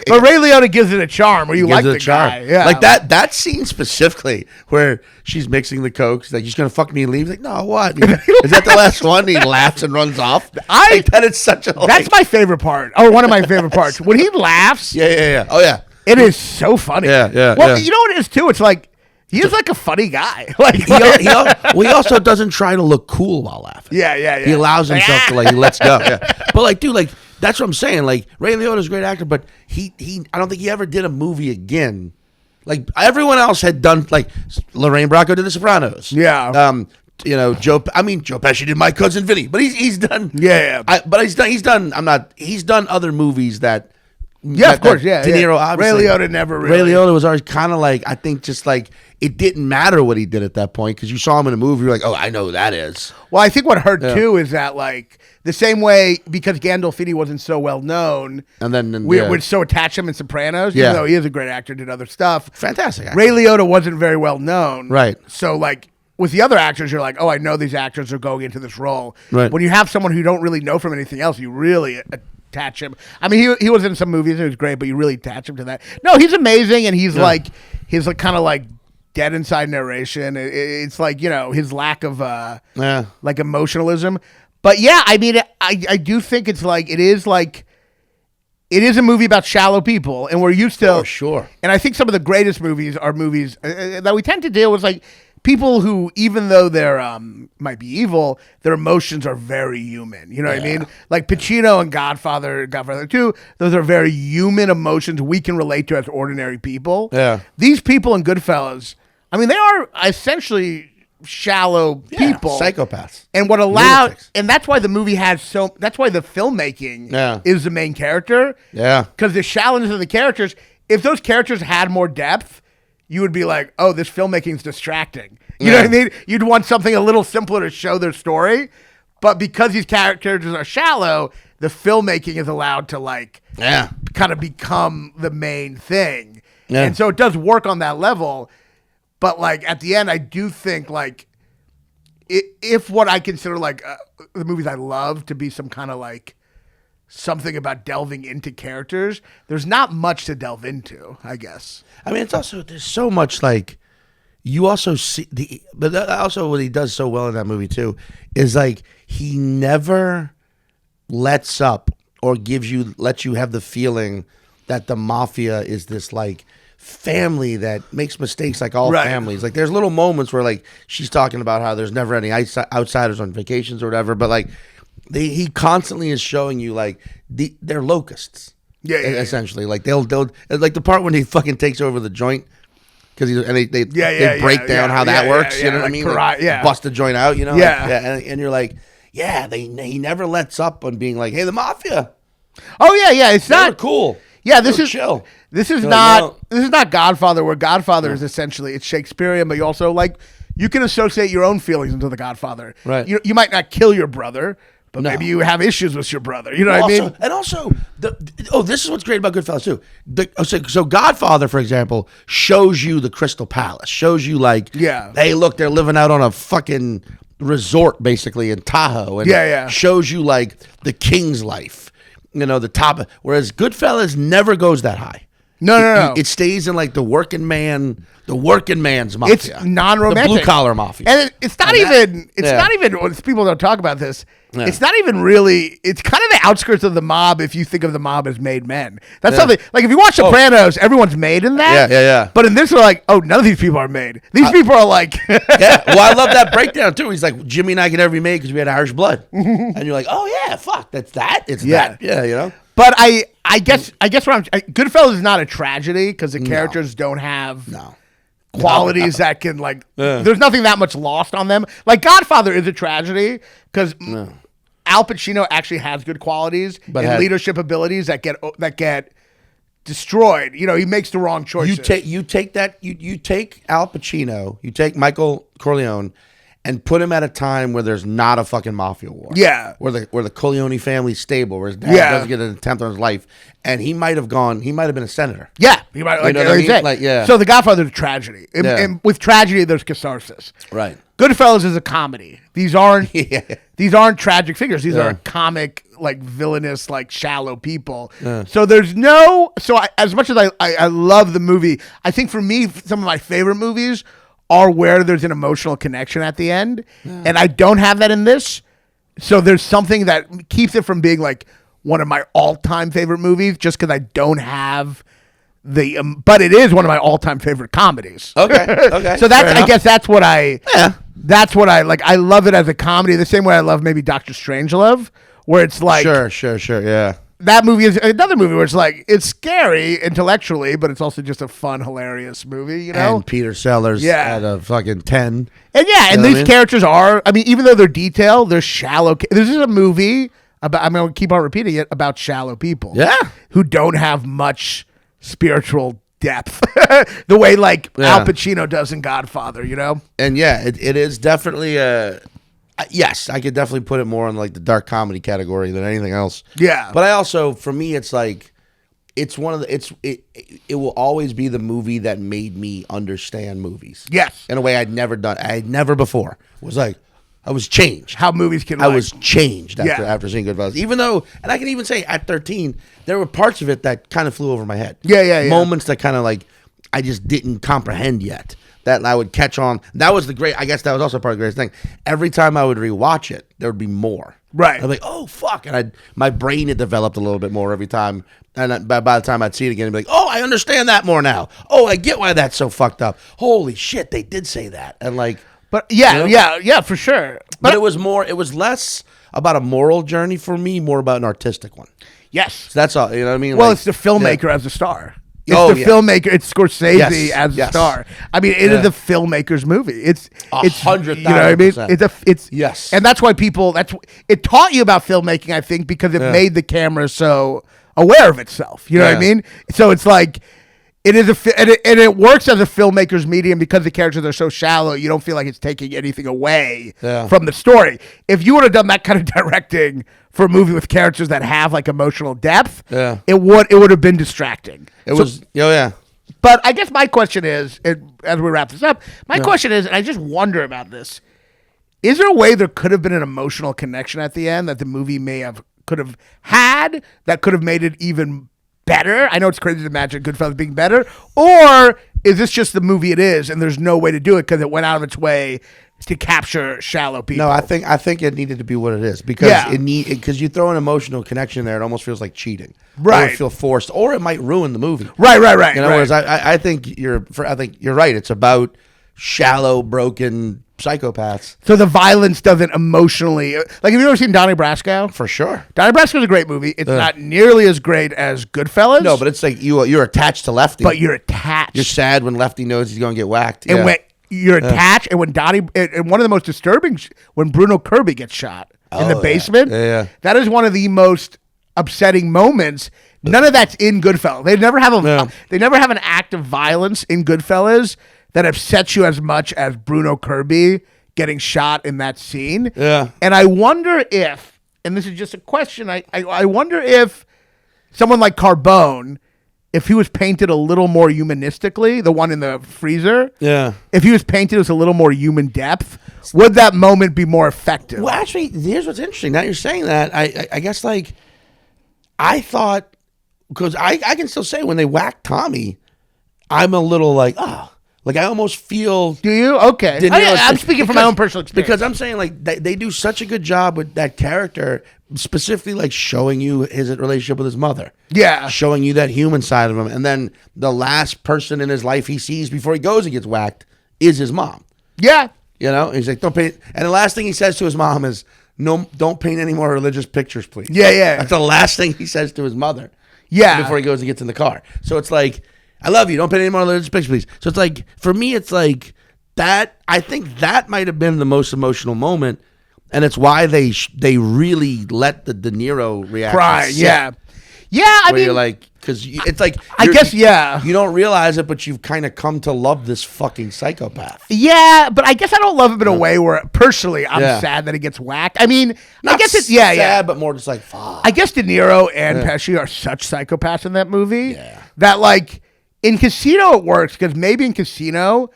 [SPEAKER 2] But Ray Liotta gives it a charm where you like
[SPEAKER 3] Gives it
[SPEAKER 2] the
[SPEAKER 3] a charm.
[SPEAKER 2] guy. Yeah.
[SPEAKER 3] Like that scene specifically where she's mixing the coke. She's like, "You're just gonna fuck me and leave?" He's like, "No, what?" Is that the last one? He laughs and runs off. Like, that is such a
[SPEAKER 2] That's my favorite part, or one of my favorite parts. When he laughs,
[SPEAKER 3] Yeah. Oh yeah.
[SPEAKER 2] it is so funny.
[SPEAKER 3] Yeah.
[SPEAKER 2] Well, you know what it is too? It's like he is like a funny guy. Like
[SPEAKER 3] He also doesn't try to look cool while laughing.
[SPEAKER 2] Yeah.
[SPEAKER 3] He allows himself to like he lets go. Yeah. But like, dude, like that's what I'm saying. Like Ray Liotta's a great actor, but he I don't think he ever did a movie again. Like everyone else had done, like Lorraine Bracco did The Sopranos.
[SPEAKER 2] Yeah.
[SPEAKER 3] You know, Joe Pesci did My Cousin Vinny, but he's done.
[SPEAKER 2] Yeah.
[SPEAKER 3] But he's done other movies that.
[SPEAKER 2] Yeah, of course. Yeah.
[SPEAKER 3] De Niro, obviously.
[SPEAKER 2] Ray Liotta never really.
[SPEAKER 3] Ray Liotta was always kind of like, I think just like it didn't matter what he did at that point because you saw him in a movie, you're like, oh, I know who that is.
[SPEAKER 2] Well, I think what hurt too is that like the same way, because Gandolfini wasn't so well known,
[SPEAKER 3] And then
[SPEAKER 2] we'd so attach him in Sopranos, even though he is a great actor, did other stuff.
[SPEAKER 3] Fantastic actor.
[SPEAKER 2] Ray Liotta wasn't very well known,
[SPEAKER 3] Right.
[SPEAKER 2] So like with the other actors, you're like, oh, I know these actors are going into this role.
[SPEAKER 3] Right.
[SPEAKER 2] When you have someone who you don't really know from anything else, you really attach him. I mean, he was in some movies, it was great, but you really attach him to that. No, he's amazing, and he's like kind of like dead inside narration. It's like, you know, his lack of like emotionalism. But yeah, I mean, I do think it's like it is a movie about shallow people, and we're used to.
[SPEAKER 3] Oh, sure.
[SPEAKER 2] And I think some of the greatest movies are movies that we tend to deal with, like people who, even though they're might be evil, their emotions are very human. You know what I mean? Like Pacino and Godfather 2, those are very human emotions we can relate to as ordinary people.
[SPEAKER 3] Yeah.
[SPEAKER 2] These people in Goodfellas, I mean, they are essentially shallow people,
[SPEAKER 3] psychopaths,
[SPEAKER 2] and and that's why the movie that's why the filmmaking is the main character, because the shallowness of the characters, if those characters had more depth, you would be like, oh, this filmmaking is distracting, you know what I mean? You'd want something a little simpler to show their story, but because these characters are shallow, the filmmaking is allowed to like kind of become the main thing, and so it does work on that level. But like at the end, I do think like if what I consider like the movies I love to be some kind of like something about delving into characters, there's not much to delve into, I guess.
[SPEAKER 3] I mean, it's also there's so much like you also see but also what he does so well in that movie too is like he never lets up or lets you have the feeling that the mafia is this like family that makes mistakes like all families. Like there's little moments where like she's talking about how there's never any outsiders on vacations or whatever, but like he constantly is showing you like they're locusts. Yeah, essentially. Like they'll like the part when he fucking takes over the joint because they break down how that works. You know what I mean? Like, bust the joint out. You know? And you're like, he never lets up on being like, hey, the mafia.
[SPEAKER 2] Oh yeah. It's not
[SPEAKER 3] cool.
[SPEAKER 2] Yeah, this is
[SPEAKER 3] chill.
[SPEAKER 2] This is not Godfather, where Godfather is essentially it's Shakespearean, but you also like you can associate your own feelings into the Godfather.
[SPEAKER 3] Right.
[SPEAKER 2] You might not kill your brother, but maybe you have issues with your brother. You know what I mean?
[SPEAKER 3] And also, this is what's great about Goodfellas too. So Godfather, for example, shows you the Crystal Palace. Shows you like, hey, look, they're living out on a fucking resort basically in Tahoe. And shows you like the king's life. You know, the top. Whereas Goodfellas never goes that high.
[SPEAKER 2] No.
[SPEAKER 3] It stays in like the working man's mafia.
[SPEAKER 2] It's non-romantic,
[SPEAKER 3] the blue collar mafia,
[SPEAKER 2] and it's not even. It's not even. People don't talk about this. Yeah. It's not even really. It's kind of the outskirts of the mob. If you think of the mob as made men, that's something. Like if you watch Sopranos, everyone's made in that. Yeah. But in this, we're like, oh, none of these people are made. These people are like.
[SPEAKER 3] Yeah. Well, I love that breakdown too. He's like, Jimmy and I could never be made because we had Irish blood, and you're like, oh yeah, fuck, that's that. It's that. Yeah, you know.
[SPEAKER 2] But I guess Goodfellas is not a tragedy because the characters don't have qualities that can like. There's nothing that much lost on them. Like Godfather is a tragedy because Al Pacino actually has good qualities and leadership abilities that get destroyed. You know, he makes the wrong choices.
[SPEAKER 3] You take Al Pacino, you take Michael Corleone, and put him at a time where there's not a fucking mafia war. Yeah. Where the Corleone family's stable, where his dad doesn't get an attempt on his life. And he might have been a senator.
[SPEAKER 2] Yeah. He might So The Godfather's a tragedy. And with tragedy, there's catharsis.
[SPEAKER 3] Right.
[SPEAKER 2] Goodfellas is a comedy. These aren't tragic figures. These are comic, like villainous, like shallow people. So there's as much as I love the movie, I think for me, some of my favorite movies are where there's an emotional connection at the end. And I don't have that in this. So there's something that keeps it from being like one of my all-time favorite movies just because I don't have but it is one of my all-time favorite comedies. Okay. So I guess that's what I like. I love it as a comedy the same way I love maybe Dr. Strangelove, where it's like.
[SPEAKER 3] Sure. Yeah.
[SPEAKER 2] That movie is another movie where it's like it's scary intellectually, but it's also just a fun, hilarious movie, you know.
[SPEAKER 3] And Peter Sellers at a fucking 10.
[SPEAKER 2] And these characters are. I mean, even though they're detailed, they're shallow. This is a movie about. I'm going to keep on repeating it about shallow people. Yeah, who don't have much spiritual depth, the way like Al Pacino does in Godfather, you know.
[SPEAKER 3] And it is definitely a. Yes, I could definitely put it more in like the dark comedy category than anything else. Yeah, but I also, for me, it's like it's one of the it will always be the movie that made me understand movies. Yes, in a way I'd never done. I had never before. It was like I was changed.
[SPEAKER 2] How movies can.
[SPEAKER 3] I was changed after seeing Goodfellas. Even though, and I can even say at 13, there were parts of it that kind of flew over my head. Yeah. Moments that kind of like I just didn't comprehend yet. That I would catch on. That was I guess that was also part of the greatest thing. Every time I would rewatch it, there would be more. Right. I'd be like, oh, fuck. And my brain had developed a little bit more every time. And by the time I'd see it again, I'd be like, oh, I understand that more now. Oh, I get why that's so fucked up. Holy shit, they did say that. And like.
[SPEAKER 2] But yeah, for sure.
[SPEAKER 3] But it was less about a moral journey for me, more about an artistic one.
[SPEAKER 2] Yes.
[SPEAKER 3] So that's all, you know what I mean?
[SPEAKER 2] Well, it's the filmmaker as a star. It's the filmmaker. It's Scorsese as a star. I mean, it is a filmmaker's movie. It's
[SPEAKER 3] 100,000%.
[SPEAKER 2] You know what I mean? It's yes, and that's why it taught you about filmmaking. I think because it made the camera so aware of itself. You know what I mean? So it's like it is and it works as a filmmaker's medium because the characters are so shallow. You don't feel like it's taking anything away from the story. If you would have done that kind of directing for a movie with characters that have like emotional depth, it would have been distracting. But I guess my question is, as we wrap this up, question is, and I just wonder about this: is there a way there could have been an emotional connection at the end that the movie could have had that could have made it even better? I know it's crazy to imagine Goodfellas being better, or is this just the movie it is, and there's no way to do it because it went out of its way to capture shallow people.
[SPEAKER 3] No, I think it needed to be what it is because
[SPEAKER 2] Yeah.
[SPEAKER 3] because you throw an emotional connection there, it almost feels like cheating,
[SPEAKER 2] Right.
[SPEAKER 3] Or it feel forced, or it might ruin the movie,
[SPEAKER 2] Right.
[SPEAKER 3] You know, whereas I think you're right. It's about shallow, broken psychopaths
[SPEAKER 2] So the violence doesn't emotionally like. Have you ever seen Donnie Brasco?
[SPEAKER 3] for sure.
[SPEAKER 2] Donnie Brasco's a great movie. It's not nearly as great as Goodfellas.
[SPEAKER 3] No, but it's like you're attached to Lefty,
[SPEAKER 2] but you're attached.
[SPEAKER 3] You're sad when Lefty knows he's going to get whacked,
[SPEAKER 2] and when you're attached, and when Donnie, and one of the most disturbing, when Bruno Kirby gets shot in the basement, that is one of the most upsetting moments. None of that's in Goodfellas. They never have an act of violence in Goodfellas that upsets you as much as Bruno Kirby getting shot in that scene.
[SPEAKER 3] Yeah.
[SPEAKER 2] And I wonder if, and this is just a question, I wonder if someone like Carbone, if he was painted a little more humanistically, the one in the freezer, if he was painted as a little more human depth, would that moment be more effective?
[SPEAKER 3] Well, actually, here's what's interesting. Now you're saying that, I guess, like, I thought, because I can still say when they whack Tommy, I'm a little like, like I almost feel.
[SPEAKER 2] Do you? Okay. I'm speaking from my own personal experience.
[SPEAKER 3] Because I'm saying, like, they do such a good job with that character, specifically, like, showing you his relationship with his mother.
[SPEAKER 2] Yeah.
[SPEAKER 3] Showing you that human side of him. And then the last person in his life he sees before he goes and gets whacked is his mom.
[SPEAKER 2] Yeah.
[SPEAKER 3] You know? And he's like, don't paint. And the last thing he says to his mom is, no, don't paint any more religious pictures, please.
[SPEAKER 2] Yeah.
[SPEAKER 3] That's the last thing he says to his mother.
[SPEAKER 2] Yeah.
[SPEAKER 3] Before he goes and gets in the car. So it's like, I love you. Don't paint any more religious pictures, please. So it's like, for me, it's like that. I think that might have been the most emotional moment. And it's why they really let the De Niro reaction
[SPEAKER 2] cry.
[SPEAKER 3] sit.
[SPEAKER 2] Yeah. Yeah. I mean,
[SPEAKER 3] you're like, because it's like,
[SPEAKER 2] I guess, yeah.
[SPEAKER 3] You don't realize it, but you've kind of come to love this fucking psychopath.
[SPEAKER 2] Yeah, but I guess I don't love him in a way where personally I'm sad that he gets whacked. I mean, I guess it's sad,
[SPEAKER 3] but more just like fuck.
[SPEAKER 2] I guess De Niro and Pesci are such psychopaths in that movie that, like, in Casino it works because maybe in Casino,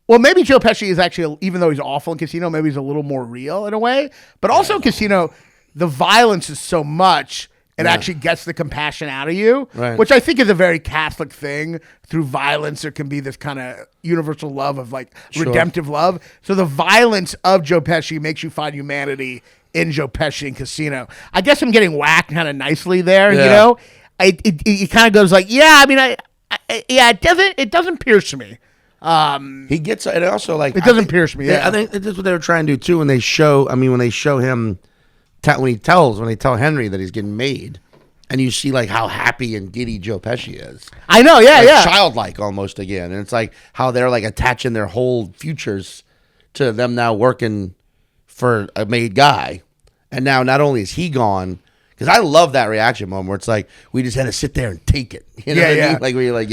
[SPEAKER 2] well, maybe Joe Pesci is actually, even though he's awful in Casino, maybe he's a little more real in a way. But also in Casino, the violence is so much. It actually gets the compassion out of you, which I think is a very Catholic thing. Through violence, there can be this kind of universal love of, like, redemptive love. So the violence of Joe Pesci makes you find humanity in Joe Pesci in Casino. I guess I'm getting whacked kind of nicely there, you know? It kind of goes like, it doesn't pierce me.
[SPEAKER 3] He gets it also, like,
[SPEAKER 2] it doesn't pierce me. Yeah,
[SPEAKER 3] I think that's what they were trying to do too. When they show him. When they tell Henry that he's getting made, and you see, like, how happy and giddy Joe Pesci is.
[SPEAKER 2] I know,
[SPEAKER 3] like, childlike almost again, and it's like how they're, like, attaching their whole futures to them now working for a made guy, and now not only is he gone, because I love that reaction moment where it's like we just had to sit there and take it. You know what I mean? Like where you're like,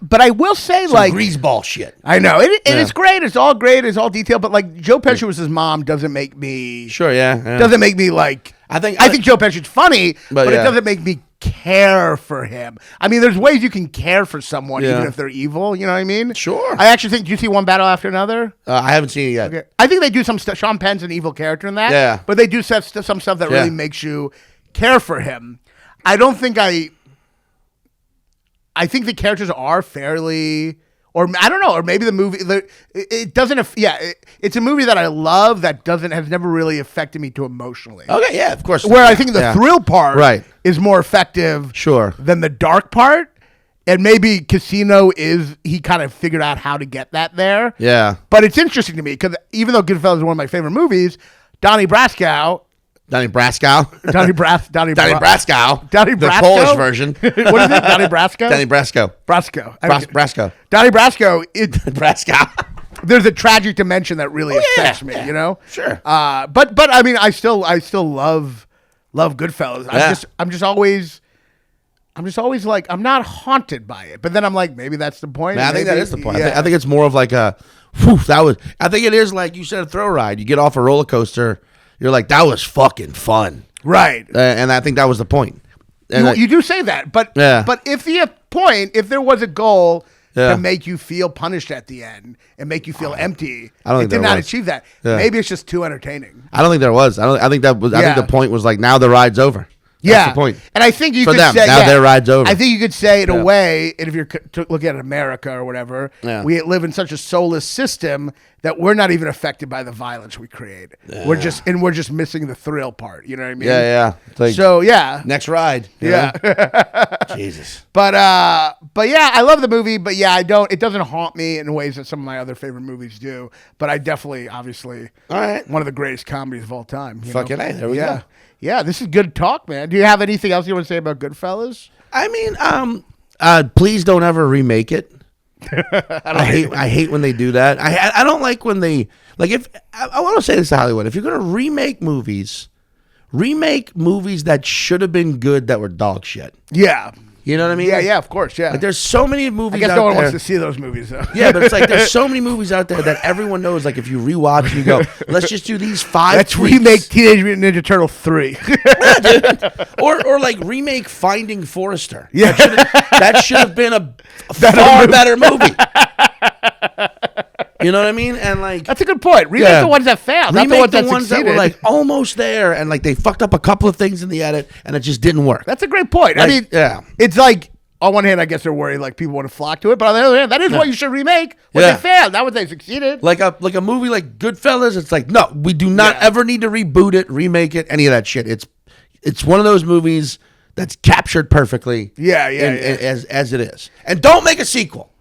[SPEAKER 2] But I will say,
[SPEAKER 3] some
[SPEAKER 2] like,
[SPEAKER 3] greaseball shit.
[SPEAKER 2] I know it's great. It's all great. It's all detailed. But, like, Joe Pesci was his mom doesn't make me doesn't make me like. I think Joe Pesci's funny, but it doesn't make me care for him. I mean, there's ways you can care for someone even if they're evil. You know what I mean?
[SPEAKER 3] Sure.
[SPEAKER 2] I actually think. Do you see One Battle After Another?
[SPEAKER 3] I haven't seen it yet.
[SPEAKER 2] Okay. I think they do some stuff. Sean Penn's an evil character in that.
[SPEAKER 3] Yeah.
[SPEAKER 2] But they do some stuff that really makes you care for him. I don't think I think the characters are fairly, or I don't know, or maybe the movie, it doesn't, it's a movie that I love that has never really affected me too emotionally.
[SPEAKER 3] Okay, yeah, of course.
[SPEAKER 2] Where I think the thrill part is more effective than the dark part. And maybe Casino he kind of figured out how to get that there.
[SPEAKER 3] Yeah.
[SPEAKER 2] But it's interesting to me because even though Goodfellas is one of my favorite movies, Donnie Brasco.
[SPEAKER 3] The Polish version.
[SPEAKER 2] What is it? Donnie Brasco?
[SPEAKER 3] Donnie Brasco.
[SPEAKER 2] Brasco. Donnie Brasco.
[SPEAKER 3] Brasco.
[SPEAKER 2] There's a tragic dimension that really affects me, you know?
[SPEAKER 3] Sure.
[SPEAKER 2] But I mean, I still love Goodfellas. I'm just always like, I'm not haunted by it. But then I'm like, maybe that's the point.
[SPEAKER 3] Man, I think that is the point. I think it's more of like I think it is like you said, a thrill ride. You get off a roller coaster. You're like, that was fucking fun.
[SPEAKER 2] Right.
[SPEAKER 3] And I think that was the point. And
[SPEAKER 2] you do say that. But if there was a goal to make you feel punished at the end and make you feel empty, it did not achieve that. Maybe it's just too entertaining.
[SPEAKER 3] I don't think there was. I think the point was like, now the ride's over. That's the point.
[SPEAKER 2] And I think you
[SPEAKER 3] for
[SPEAKER 2] could
[SPEAKER 3] them,
[SPEAKER 2] say
[SPEAKER 3] now their ride's over.
[SPEAKER 2] I think you could say in a way, and if you're looking at America or whatever, we live in such a soulless system that we're not even affected by the violence we create.
[SPEAKER 3] Yeah.
[SPEAKER 2] We're just missing the thrill part. You know what I mean?
[SPEAKER 3] Yeah. It's like,
[SPEAKER 2] So yeah.
[SPEAKER 3] next ride. you
[SPEAKER 2] Yeah.
[SPEAKER 3] know? Jesus.
[SPEAKER 2] But yeah, I love the movie. But yeah, it doesn't haunt me in ways that some of my other favorite movies do. But I definitely, obviously,
[SPEAKER 3] All right.
[SPEAKER 2] one of the greatest comedies of all time.
[SPEAKER 3] Fucking A. There we
[SPEAKER 2] yeah.
[SPEAKER 3] go.
[SPEAKER 2] Yeah, this is good talk, man. Do you have anything else you want to say about Goodfellas?
[SPEAKER 3] I mean, please don't ever remake it. I hate when they do that. I don't like when they like. If I want to say this to Hollywood, if you're gonna remake movies that should have been good that were dog shit.
[SPEAKER 2] Yeah.
[SPEAKER 3] You know what I mean?
[SPEAKER 2] Yeah, of course, yeah.
[SPEAKER 3] Like there's so many movies.
[SPEAKER 2] I guess
[SPEAKER 3] out
[SPEAKER 2] no one
[SPEAKER 3] there.
[SPEAKER 2] wants to see those movies, though.
[SPEAKER 3] Yeah, but it's like there's so many movies out there that everyone knows. Like if you rewatch and you go, let's just do these 5.
[SPEAKER 2] Let's
[SPEAKER 3] tweaks.
[SPEAKER 2] remake Teenage Mutant Ninja Turtle 3.
[SPEAKER 3] or like remake Finding Forrester.
[SPEAKER 2] Yeah.
[SPEAKER 3] That should have been a far better movie. You know what I mean? And like
[SPEAKER 2] That's a good point. Remake the ones that failed, not the
[SPEAKER 3] remake
[SPEAKER 2] ones that succeeded.
[SPEAKER 3] were like almost there, and like they fucked up a couple of things in the edit, and it just didn't work.
[SPEAKER 2] That's a great point. I
[SPEAKER 3] Like,
[SPEAKER 2] mean,
[SPEAKER 3] yeah.
[SPEAKER 2] it's like, on one hand, I guess they're worried like people want to flock to it, but on the other hand, that is what you should remake when
[SPEAKER 3] Yeah.
[SPEAKER 2] they failed, not when they succeeded.
[SPEAKER 3] Like a movie like Goodfellas, it's like no, we do not ever need to reboot it, remake it, any of that shit. It's one of those movies that's captured perfectly. As it is, and don't make a sequel.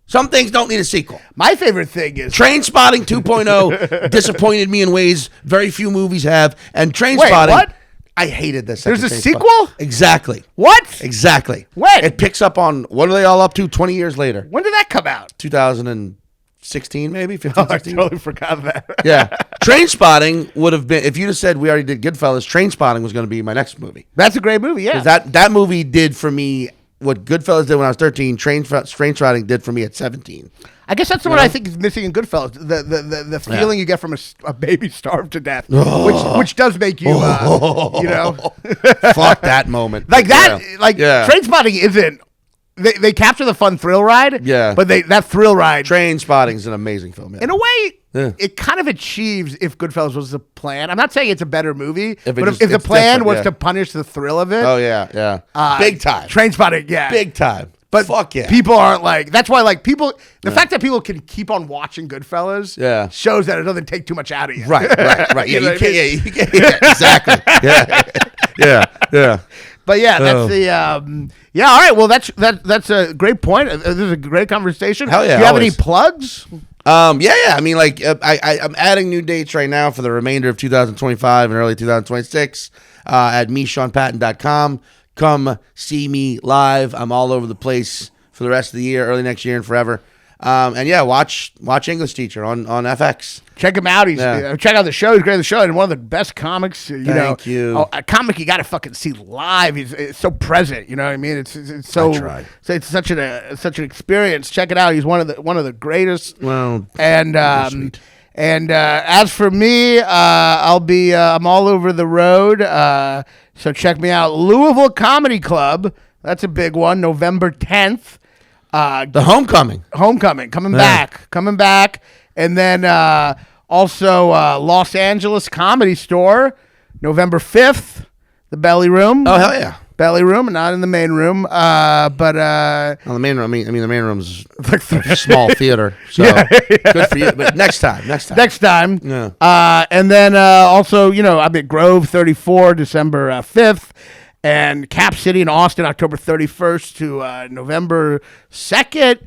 [SPEAKER 3] Some things don't need a sequel.
[SPEAKER 2] My favorite thing is
[SPEAKER 3] Trainspotting 2.0 disappointed me in ways very few movies have, and Trainspotting.
[SPEAKER 2] what?
[SPEAKER 3] I hated this.
[SPEAKER 2] There's a sequel?
[SPEAKER 3] Exactly.
[SPEAKER 2] What?
[SPEAKER 3] Exactly.
[SPEAKER 2] When?
[SPEAKER 3] It picks up on what are they all up to 20 years later?
[SPEAKER 2] When did that come out?
[SPEAKER 3] 2016 maybe? 15,
[SPEAKER 2] Oh, I
[SPEAKER 3] 16?
[SPEAKER 2] totally forgot that.
[SPEAKER 3] Yeah. Trainspotting would have been, if you'd have said we already did Goodfellas, Trainspotting was going to be my next movie.
[SPEAKER 2] That's a great movie, yeah.
[SPEAKER 3] That movie did for me what Goodfellas did when I was 13, Trainspotting did for me at 17.
[SPEAKER 2] I guess that's what I think is missing in Goodfellas. The feeling you get from a baby starved to death, which does make you, you know.
[SPEAKER 3] Fuck that moment.
[SPEAKER 2] Like that, Trainspotting isn't, they capture the fun thrill ride, but that thrill ride.
[SPEAKER 3] Trainspotting is an amazing film. Yeah.
[SPEAKER 2] In a way, it kind of achieves if Goodfellas was the plan. I'm not saying it's a better movie, but if the plan was to punish the thrill of it.
[SPEAKER 3] Oh, yeah. Big time.
[SPEAKER 2] Trainspotting, yeah.
[SPEAKER 3] Big time.
[SPEAKER 2] But
[SPEAKER 3] fuck yeah.
[SPEAKER 2] People aren't like, that's why like people, the fact that people can keep on watching Goodfellas shows that it doesn't take too much out of you.
[SPEAKER 3] Right.
[SPEAKER 2] You know
[SPEAKER 3] you can't, exactly. Yeah.
[SPEAKER 2] But yeah, that's the all right. Well, that's a great point. This is a great conversation.
[SPEAKER 3] Hell yeah.
[SPEAKER 2] Do you have any plugs?
[SPEAKER 3] I mean, like I'm adding new dates right now for the remainder of 2025 and early 2026 at meSeanPatton.com. Come see me live. I'm all over the place for the rest of the year, early next year, and forever. And yeah, watch English Teacher on FX.
[SPEAKER 2] Check him out. Check out the show. He's great on the show, and one of the best comics.
[SPEAKER 3] Thank you.
[SPEAKER 2] A comic you got to fucking see live. It's so present. You know what I mean? It's so.
[SPEAKER 3] I try.
[SPEAKER 2] It's such an experience. Check it out. He's one of the greatest.
[SPEAKER 3] Well,
[SPEAKER 2] and as for me, I'm all over the road. So check me out. Louisville Comedy Club. That's a big one. November 10th.
[SPEAKER 3] the Homecoming
[SPEAKER 2] coming back. And then also Los Angeles Comedy Store, November 5th, the Belly Room.
[SPEAKER 3] Oh, hell yeah.
[SPEAKER 2] Belly Room, not in the main room. But
[SPEAKER 3] the main room. I mean, the main room's like a small theater. So good for you. But next time.
[SPEAKER 2] Yeah. And then also, I'm at Grove 34, December 5th. And Cap City in Austin, October 31st to November 2nd.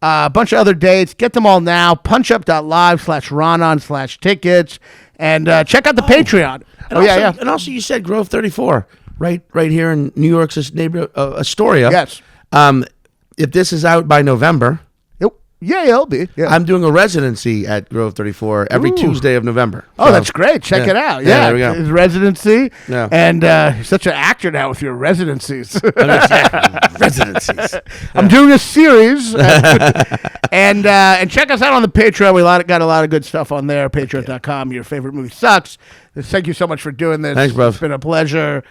[SPEAKER 2] A bunch of other dates. Get them all now. punchup.live/Raanan/tickets. And check out the Patreon.
[SPEAKER 3] And also you said Grove 34, right here in New York's neighborhood, Astoria.
[SPEAKER 2] Yes.
[SPEAKER 3] If this is out by November...
[SPEAKER 2] Yeah, it'll be. Yeah.
[SPEAKER 3] I'm doing a residency at Grove 34 every Tuesday of November.
[SPEAKER 2] Oh, that's great. Check it out. Yeah,
[SPEAKER 3] there we go.
[SPEAKER 2] His residency.
[SPEAKER 3] Yeah.
[SPEAKER 2] And you're such an actor now with your residencies.
[SPEAKER 3] Residencies.
[SPEAKER 2] I'm doing a series. And check us out on the Patreon. We got a lot of good stuff on there. Patreon.com. Your favorite movie sucks. Thank you so much for doing this.
[SPEAKER 3] Thanks, bro.
[SPEAKER 2] It's been a pleasure.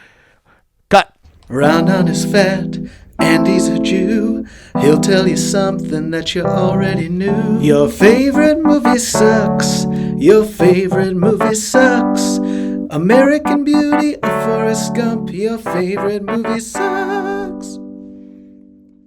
[SPEAKER 2] Cut.
[SPEAKER 1] Raanan is fat and he's a Jew. He'll tell you something that you already knew. Your favorite movie sucks. Your favorite movie sucks. American Beauty or Forrest Gump. Your favorite movie sucks.